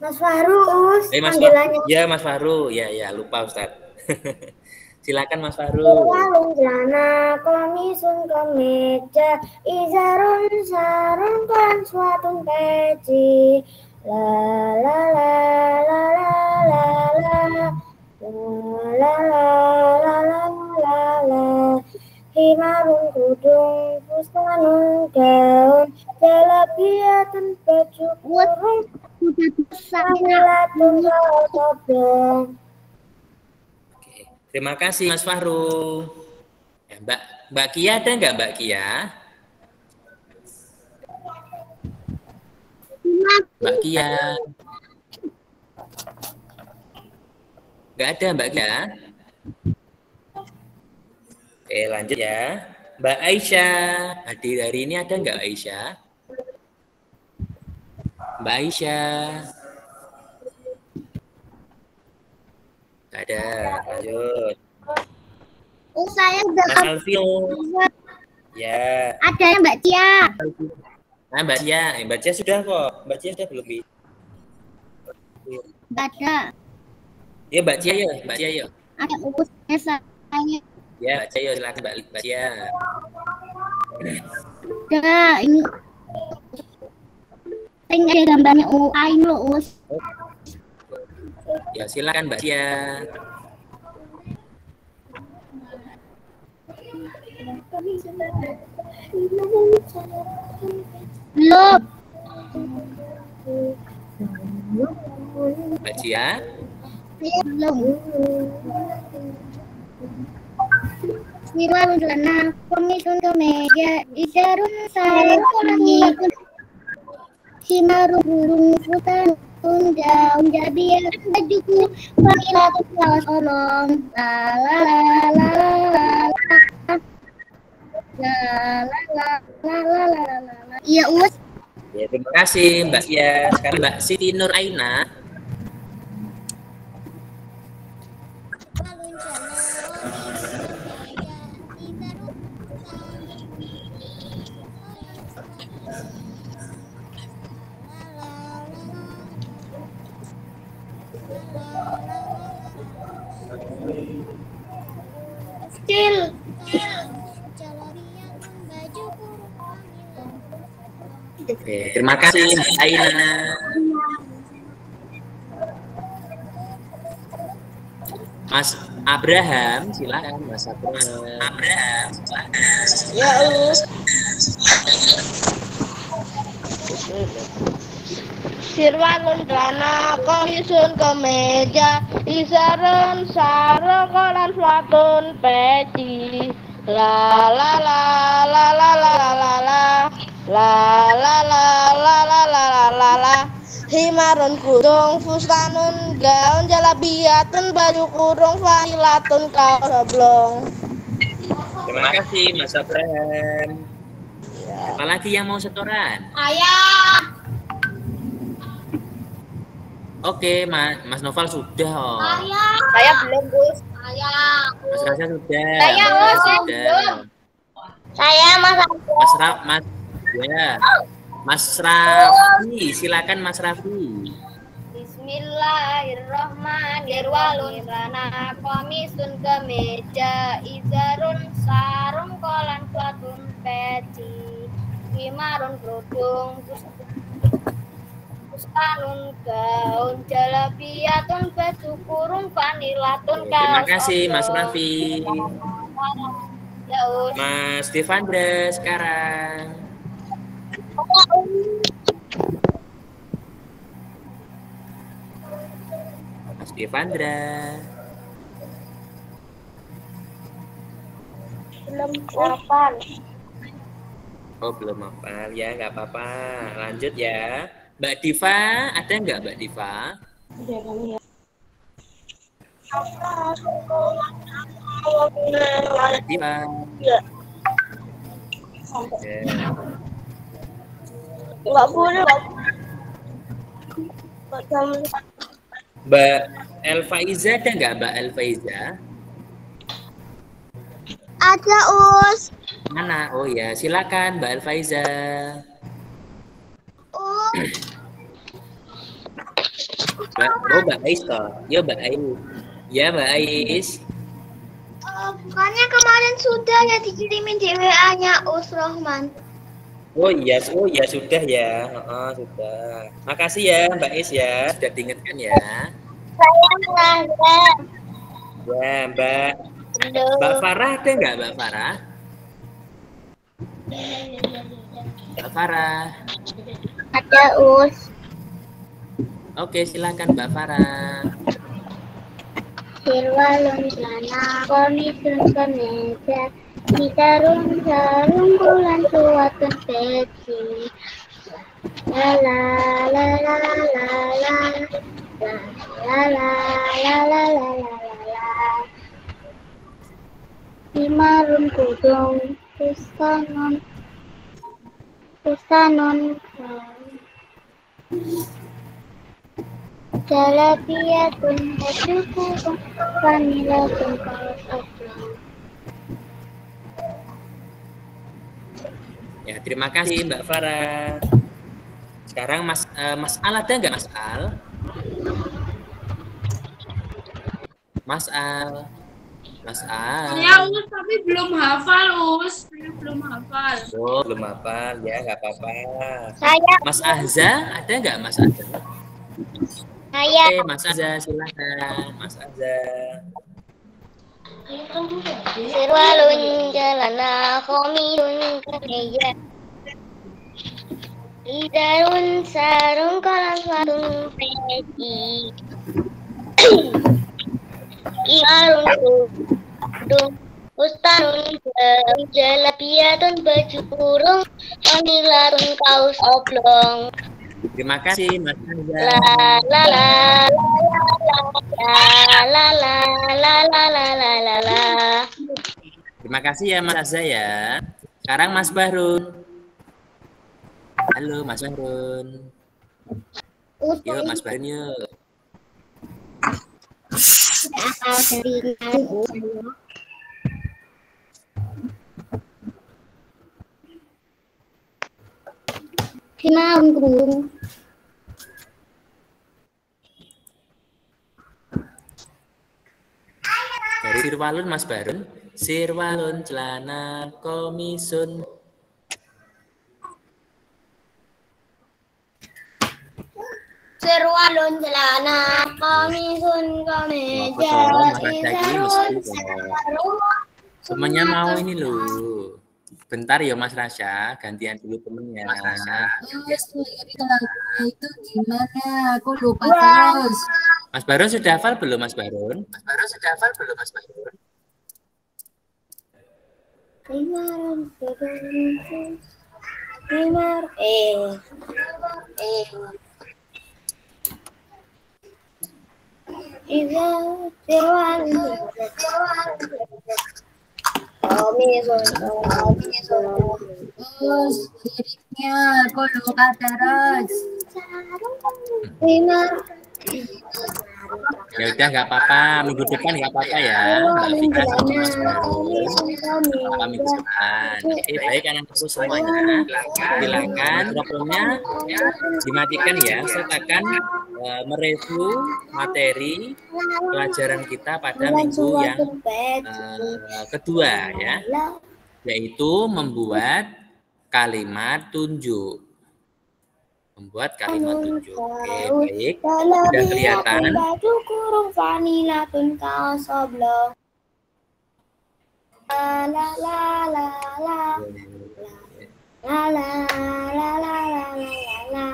Mas Faru Us. Mas Panggilannya. Ya Mas Faru. Ya lupa Ustaz. Silakan Mas Faru. Sirwalun celana, komisun kemeja, izarun sarung kolan suwatun peci. La la la la la la la la la la la la la. Himarun kerudung fustanun gaun, jalabiyatun baju kurung vanilatun kaos oblong. Terima kasih Mas Fahru. Ya, Mbak Kia ada nggak Mbak Kia? Mbak Kia. Nggak ada Mbak Kia. Oke lanjut ya. Mbak Aisyah. Hadir hari ini ada nggak Aisyah? Mbak Aisyah. Nggak ada. Lanjut. Saya udah Mas Alvio. Ya. ada ya Mbak Tia. Nah, Mbak Cia. Mbak Cia sudah kok. Mbak Cia sudah belum? Ada. Ya, Mbak Cia ya. Mbak Cia ya. Ada Us saya. Ya, baca ya, silakan Mbak baca ya. Ya, ini ada gambarnya UI loh, Us. Ya, silakan Mbak Cia. Belum. Mbak Cia. Belum. Sirwan lana komisun ke meja ijarun sarang kolangi simaru burung hutan daun jabian bajuku wanita tukang solong la la la la la la. Iya, Us. Ya, terima kasih Mbak Cia. Sekarang Mbak Siti Nur Aina. Kecil. Oke, terima kasih Mbak Aina. Mas Abraham, silakan Mas Abraham. Ya, Us. Sirwanun dana komisun kemeja isarun sarung kolan suatun peci la la la la la la la la la la la la la la la la la himarun kudung fustanun gaun jalabiatun baju kurung vanilatun kaos oblong. Terima kasih Mas Abraham. Apalagi yang mau setoran? Ayah. Oke, Mas Noval sudah. Oh. Saya belum, Gus. Mas Rasya sudah. Saya, Mas Rasya saya sudah. belum. Saya Mas Raffi, silakan Mas Raffi. Bismillahirrahmanirrahim. Rana komisun kemeja izarun sarung kolan suatun peci himarun kerudung fustanun gaun jalabiatun baju kurung vanilatun Terima kasih Mas Raffi. Ya, Us. Mas Devandra sekarang. Mas Devandra. Belum hafal. Oh, belum hafal ya, nggak apa-apa. Lanjut ya. Mbak Diva, ada nggak Mbak Diva? Mbak Diva. Ya. Oke. Enggak boleh. Mbak Elfaiza, ada nggak Mbak Elfaiza? Ada, Us. Mana? Oh ya, silakan Mbak Elfaiza. Mbak Ais toh. Ya Mbak Ais. Ya Mbak Ais. Bukannya kemarin sudah ya dikirimin di WA-nya Us Rohman. Oh iya sudah ya. Sudah. Makasih ya Mbak Ais ya, sudah diingatkan ya. Saya ada. Ya Mbak Farah, ada nggak Mbak Farah? Mbak Farah. Ada, Us. Oke, silakan Mbak Farah. Sirwalun lana komisun kemeja ditarung sarung bulan suatun peci la la la la la la la la la la la la himarun kudung fustanun jalabiatun baju kurung vanilatun kaos oblong. Ya, terima kasih Mbak Farah. Sekarang Mas Al, ada nggak Mas Al? Mas Al. Mas A. Saya Us tapi belum hafal Us. Saya belum hafal. Oh, belum hafal ya, nggak apa-apa. Saya. Mas Ahza, ada nggak Mas Ahza? Saya. Oke, Mas Ahza silakan, Mas Ahza. Sirwalun jalana khomirun kaneya. Idarun sarung kolam sarung peci. Iarun kudung ustarun jalabiatun baju kurung panilarun kaos oblong. Terima kasih Mas Ahza. La la la la la la la la la la la la. Terima kasih ya Mas Ahza ya. Sekarang Mas Bahrun. Halo Mas Bahrun. Yuk Mas Bahrun yuk. Dari Sirwalun Mas Bahrun. Sirwalun celana komisun. Sirwalun celana komisun kemeja. Semuanya mau ini loh. Bentar ya Mas Rasya, gantian dulu temennya. Itu gimana? Aku lupa terus. Mas Bahrun sudah hafal belum Mas Bahrun? Terus liriknya aku lupa terus. Ya udah nggak apa-apa, minggu depan nggak apa-apa ya. Mbak Vika sama Mas Bahrun. Apa minggu depan? Oke, baik anak-anakku semuanya. Silakan mikrofonnya dimatikan ya. Saya akan mereview materi pelajaran kita pada minggu yang kedua ya, yaitu membuat kalimat tunjuk. Membuat kalimat tunjuk. Oke, baik. Sudah kelihatan. Baju kurung vanilatun kaos oblong. La la la la la la la la la la.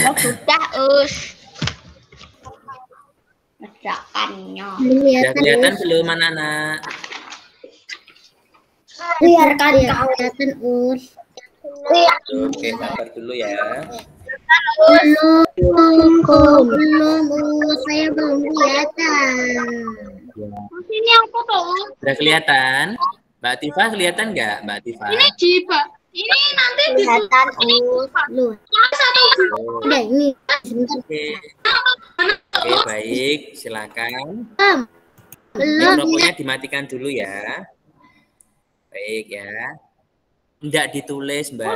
Oh, sudah Us. Bacaannya. Sudah kelihatan belum anak-anak? Biarkan kelihatan Us. Oke, sabar dulu ya. Belum, saya belum kelihatan. Sini aku tuh. Sudah kelihatan? Mbak Tifa kelihatan nggak, Mbak Tifa? Ini Jiba. Ini nanti Kelihatan Lu. satu. Udah ini. Oke. Oke, baik. Silakan. Belum. Mikrofonnya dimatikan dulu ya. Baik ya. Tidak ditulis, Mbak.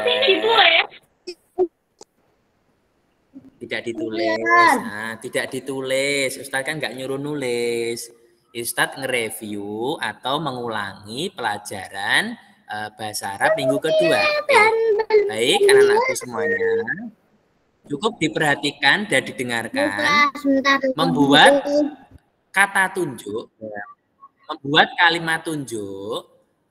Tidak ditulis. Nah, tidak ditulis. Ustadz kan nggak nyuruh nulis. Ustadz nge-review atau mengulangi pelajaran bahasa Arab minggu kedua. Baik, anak-anakku semuanya. Cukup diperhatikan dan didengarkan. Membuat kata tunjuk, membuat kalimat tunjuk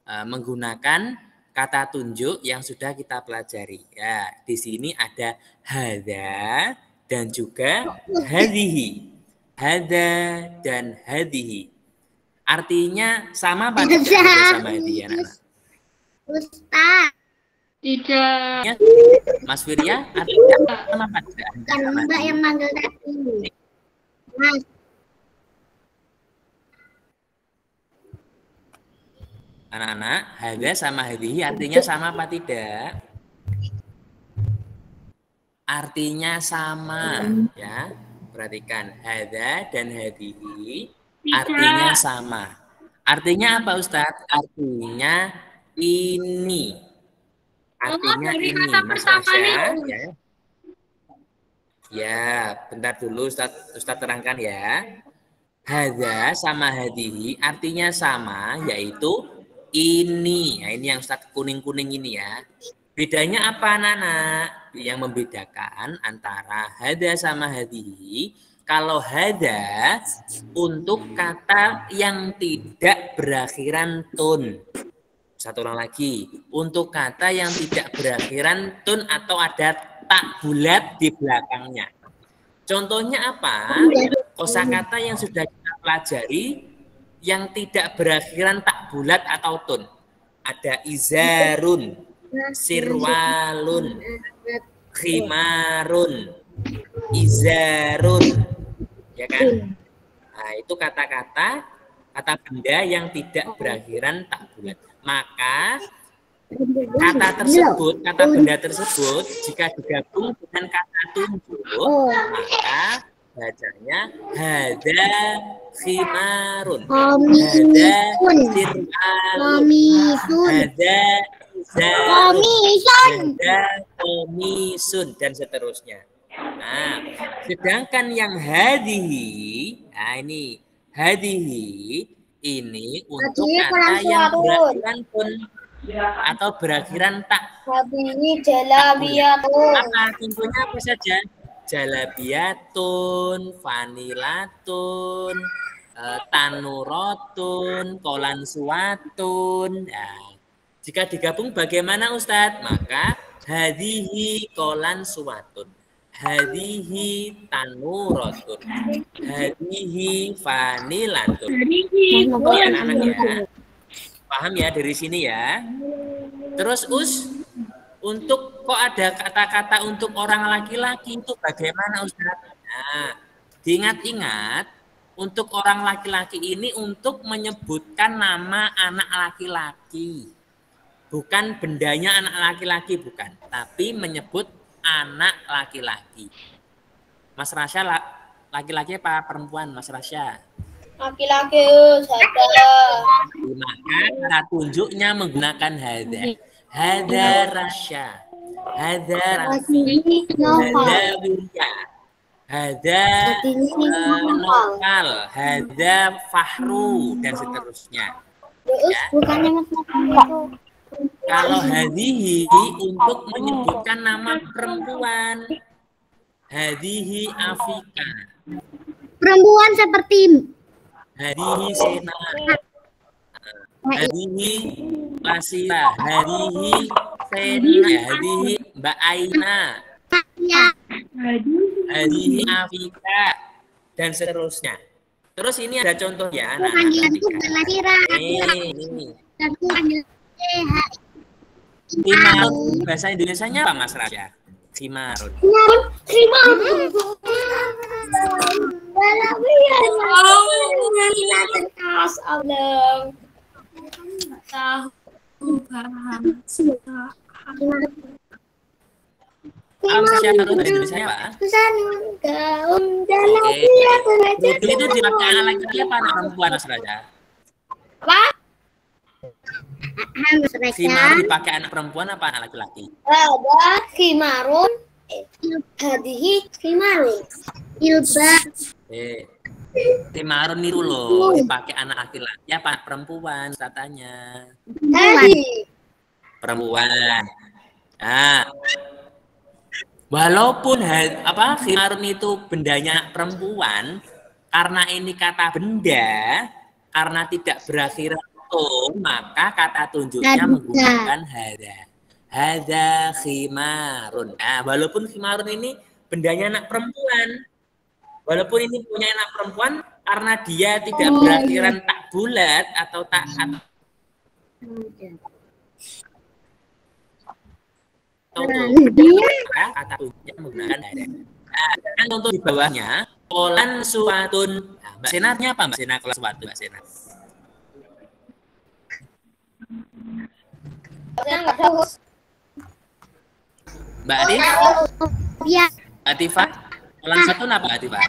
menggunakan kata tunjuk yang sudah kita pelajari. Ya, di sini ada hadza dan juga hadhihi. Hadza dan hadhihi. Artinya sama apa tidak sama hadhihi anak-anak? Ustaz. Tidak. Mas Wirya, artinya sama apa tidak? Kan Mbak yang manggil tadi. Mas. Anak-anak, hadza sama hadhihi artinya sama apa tidak? Artinya sama, ya. Perhatikan, hadza dan hadhihi artinya sama. Artinya apa, Ustadz? Artinya ini. Artinya ini, Mas Rasya. Ya. Ya, bentar dulu Ustadz terangkan ya. Hadza sama hadihi artinya sama, yaitu ini. Nah, ini yang Ustadz kuning-kuning ini ya. Bedanya apa anak-anak? Yang membedakan antara hadza sama hadihi, kalau hadza untuk kata yang tidak berakhiran tun. Satu ulang lagi, untuk kata yang tidak berakhiran tun atau ada tak bulat di belakangnya. Contohnya apa? Kosakata yang sudah kita pelajari yang tidak berakhiran tak bulat atau tun. Ada izarun, sirwalun, khimarun, izarun, ya kan? Nah, itu kata-kata benda yang tidak berakhiran tak bulat. Maka kata benda tersebut jika digabung dengan kata tunjuk, maka bacanya hadza khimarun, hadza sirwalun, hadza izarun, hadza komisun, dan seterusnya. Nah, sedangkan yang hadihi, nah ini hadihi ini untuk kata yang berakhiran pun atau berakhiran tak. Hadihi jalabiyatun. Apa contohnya apa saja? Jalabiyatun, vanilatun, tanurotun, kolansuatun. Nah, jika digabung bagaimana Ustadz? Maka hadihi kolansuatun, hadihi tanurotun, hadihi vanilatun. Ini anak-anak ya. Paham ya dari sini ya. Terus untuk kok ada kata-kata untuk orang laki-laki itu bagaimana Ustaz? Nah, diingat-ingat untuk orang laki-laki ini untuk menyebutkan nama anak laki-laki. Bukan bendanya anak laki-laki, bukan. Tapi menyebut anak laki-laki. Mas Rasya laki-laki apa perempuan Mas Rasya? Laki-laki saya. Maka kata tunjuknya menggunakan hadza. Hadza Rasya, hadza Rafi, hadza Wirya, hadza Nopal, hadza Fahru, dan seterusnya. Ya. Kalau hadihi untuk menyebutkan nama perempuan, hadihi Afika. Perempuan seperti hadihi Sena, hadihi Lasila, hadihi Sena, hadihi Mbak Aina, hadihi Afika, dan seterusnya. Terus ini ada contoh ya anak-anak. Ini. Khimarun bahasa Indonesianya apa Mas Rasya? Khimarun. Indonesia apa? Itu dipakai anak laki-laki apa anak perempuan Mas Raja? Apa? Khimarun dipakai anak perempuan apa anak laki-laki? Ada khimarun, hadihi khimarun. Ilbas. Khimarun itu loh dipakai anak laki-laki apa anak perempuan katanya? Perempuan. Nah, walaupun khimarun itu bendanya perempuan, karena ini kata benda, karena tidak berakhiran maka kata tunjuknya menggunakan hadza. Hadza khimarun. Nah, walaupun khimarun ini bendanya anak perempuan, walaupun ini punya anak perempuan, karena dia tidak berakhiran tak bulat atau tak kata tunjuknya menggunakan hadza. Nah, contoh di bawahnya kolan suatun. Nah, Mbak Senatnya apa Mbak Sena? Kolan suatun Mbak Sena. Mbak Atif? Ya. Mbak Atifah? Kolan satu apa Mbak Atifah?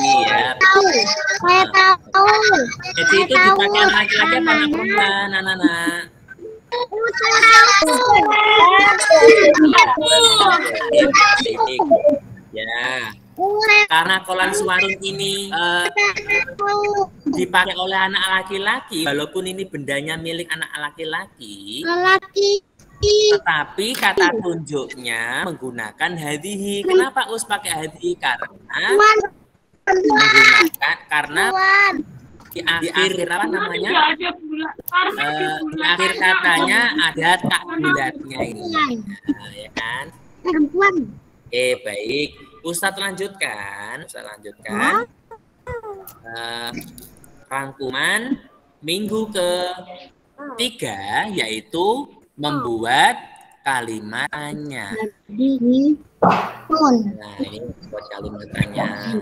Iya. Saya tahu. Jadi itu dipakai anak laki-laki apa anak perempuan, anak-anak? Ya, karena kolan suarun ini dipakai oleh anak laki-laki, walaupun ini bendanya milik anak laki-laki, tetapi kata tunjuknya menggunakan hadhihi. Kenapa Us pakai hadhihi? Karena di akhir apa namanya? Di akhir katanya ada tak bulatnya ini, ya kan? Oke, baik. Ustadz lanjutkan. Rangkuman minggu ketiga yaitu membuat kalimatnya. Nah, ini buat kalimatnya.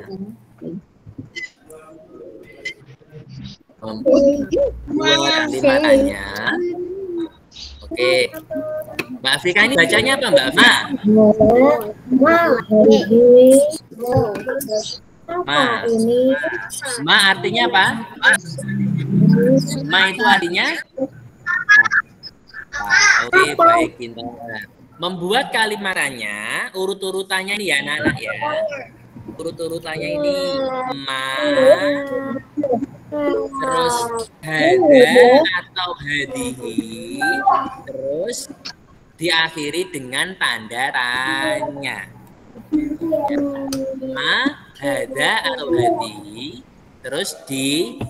Membuat kalimatnya. Oke. Mbak Afrika ini bacanya apa, Mbak Afrika? Ma artinya apa? Ma itu artinya? Oke, baik, pintar. Membuat kalimatnya, urut-urutannya ini ya anak-anak ya. Urut-urutannya ini ma, terus hada atau hadihi, terus diakhiri dengan tanda tanya. Ma, hada atau hadihi, terus diakhiri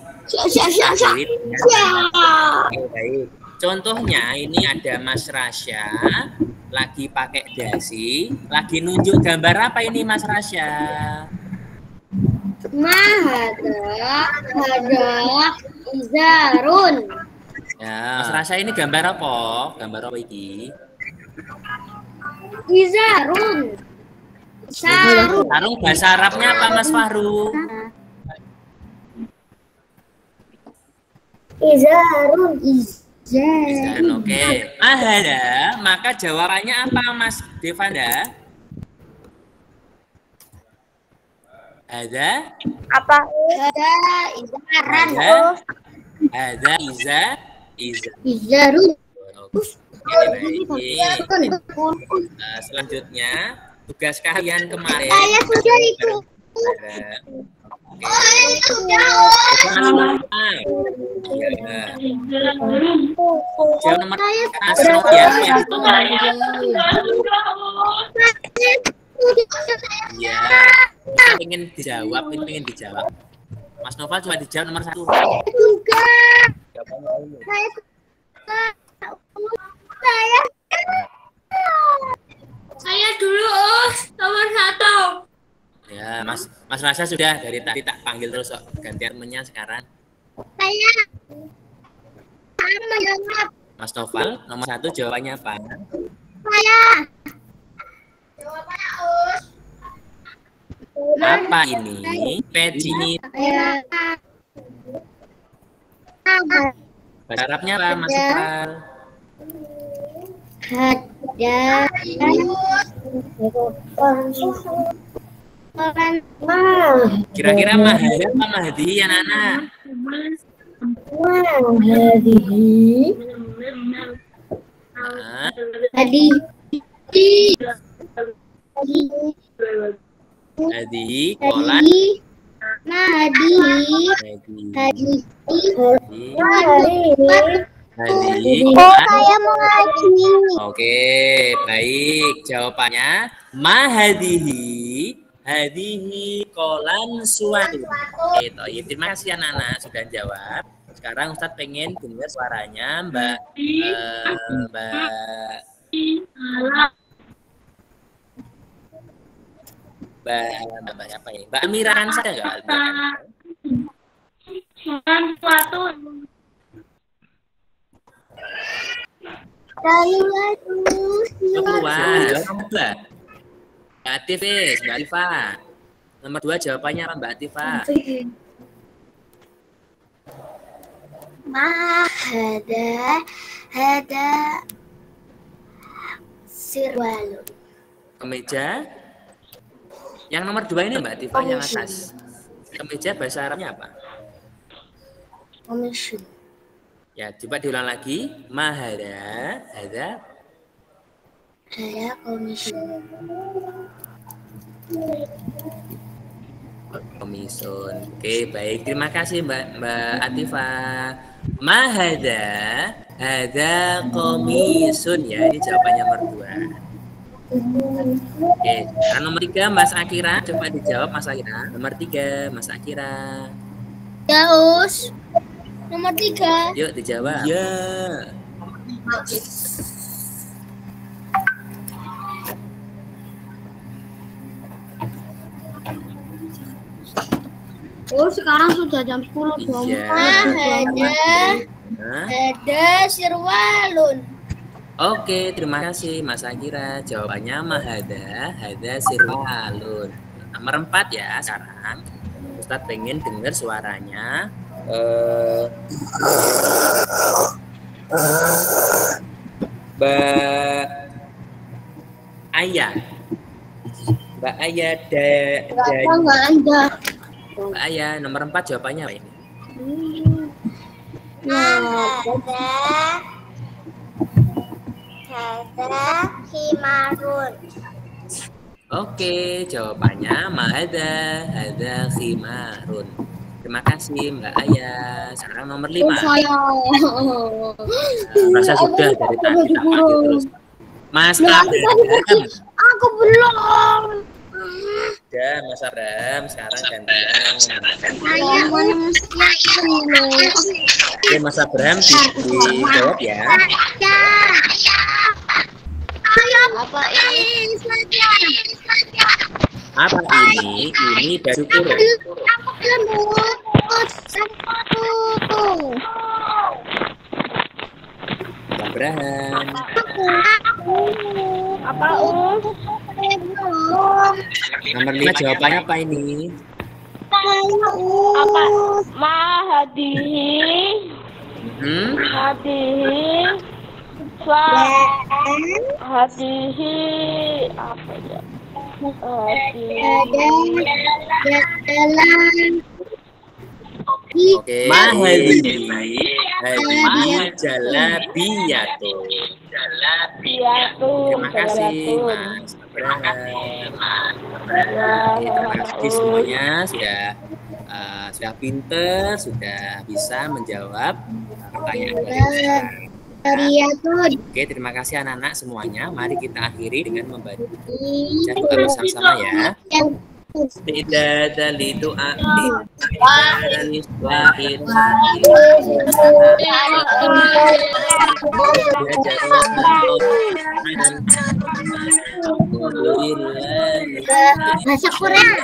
dengan tanda tanya. Baik. Contohnya ini ada Mas Rasya lagi pakai dasi, lagi nunjuk gambar apa ini Mas Rasya? Hada izarun. Ya, Mas Rasya ini gambar apa? Gambar apa ini? Izarun. Sarung bahasa Arabnya apa Mas Fahru? Izarun. Oke. Mahada, maka jawabannya apa Mas Devanda? Ada? Apa? Ada izaran. Ada izarun. Selanjutnya tugas kalian kemarin. Saya sudah ikut. Jawab nomor ya. Iya. Pengen dijawab, pengen dijawab. Mas Noval cuma dijawab nomor 1. Juga. Saya dulu, nomor 1. Ya, Mas Rasya sudah dari tadi tak panggil terus kok. Gantian temennya sekarang. Saya menjawab. Mas Noval, nomor 1 jawabannya apa? Saya. Jawabannya Us. Apa ini? Peci. Bahasa Arabnya apa, Mas Noval? Kira-kira mahadi apa mahdi ya Nana? Mahadi. Hadi kolan. Mahadi. Saya mau ngaji. Oke, baik. Jawabannya mahadihi. Hadihi kolan suatu. Oke, terima kasih Nana sudah jawab. Sekarang Ustadz pengen dengar suaranya Mbak apa ya? Mbak Amira kan saya nggak? Suatu. Mbak Atifis, Mbak Alifa. Nomor 2 jawabannya apa Mbak Atifa? Hada sirwalun. Kemeja. Yang nomor 2 ini Mbak Atifa yang atas. Kemeja bahasa Arabnya apa? Ya, coba diulang lagi. Mahada, hada. Hada komisun. Komisun. Oke, baik. Terima kasih Mbak Atifa. Mahada, hada komisun ya. Ini jawabannya nomor 2. Oke, sekarang nomor 3 Mas Akira, coba dijawab Mas Akira. Nomor 3 Mas Akira. Ya, Us. Nomor 3. Yuk dijawab. Ya. Oh, sekarang sudah jam 10. Ada sirwalun. Oke, terima kasih Mas Akira. Jawabannya mahada, hada sirwalun. Nomor 4 ya sekarang. Ustadz pengen dengar suaranya. Mbak Ayah. Mbak Ayah Mbak Ayah, nomor 4 jawabannya apa ini? Hada khimarun. Oke, jawabannya mahada, hada khimarun. Terima kasih Mbak Ayah. Sekarang nomor 5. Rasa sudah dari tadi tak maju terus. Mas Abraham. Aku belum. Ya, Mas Abraham, sekarang gantian. Oke, Mas Abraham dijawab ya. Apa ini? Apa ini? Ini baju kurung. Aku belum Abraham. Apa Nomor 5 jawabannya apa ini? Apa? Mahadihi. Hadihi. Hadihi. Apa ya? Oke. Mahadihi. Hadihi jalabiyatun. Terima kasih Mas Abraham. Terima kasih semuanya sudah pinter, sudah bisa menjawab pertanyaan dari Ustaz. Oke, terima kasih anak-anak semuanya. Mari kita akhiri dengan membaca doa bersama-sama ya. Tidak dari doa dari suahin bahasa Korea.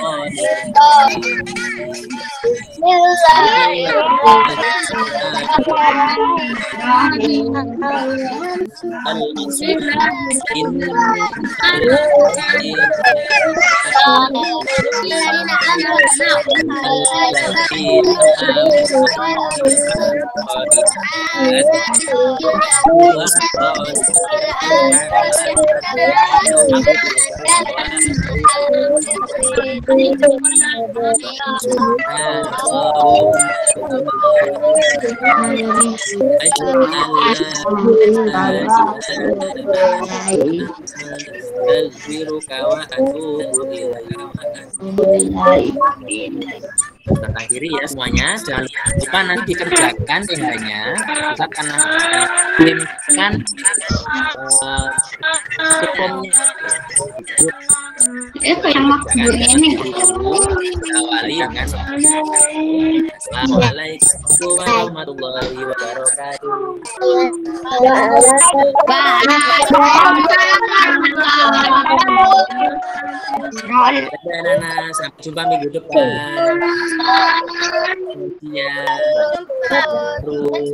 Kita akhiri ya semuanya. Jangan lupa nanti dikerjakan tehnya. Kita akan kirimkan formnya. Yang makbulnya ini. Awali dengan Assalamualaikum warahmatullahi wabarakatuh. Dadah, sampai jumpa minggu depan. Terus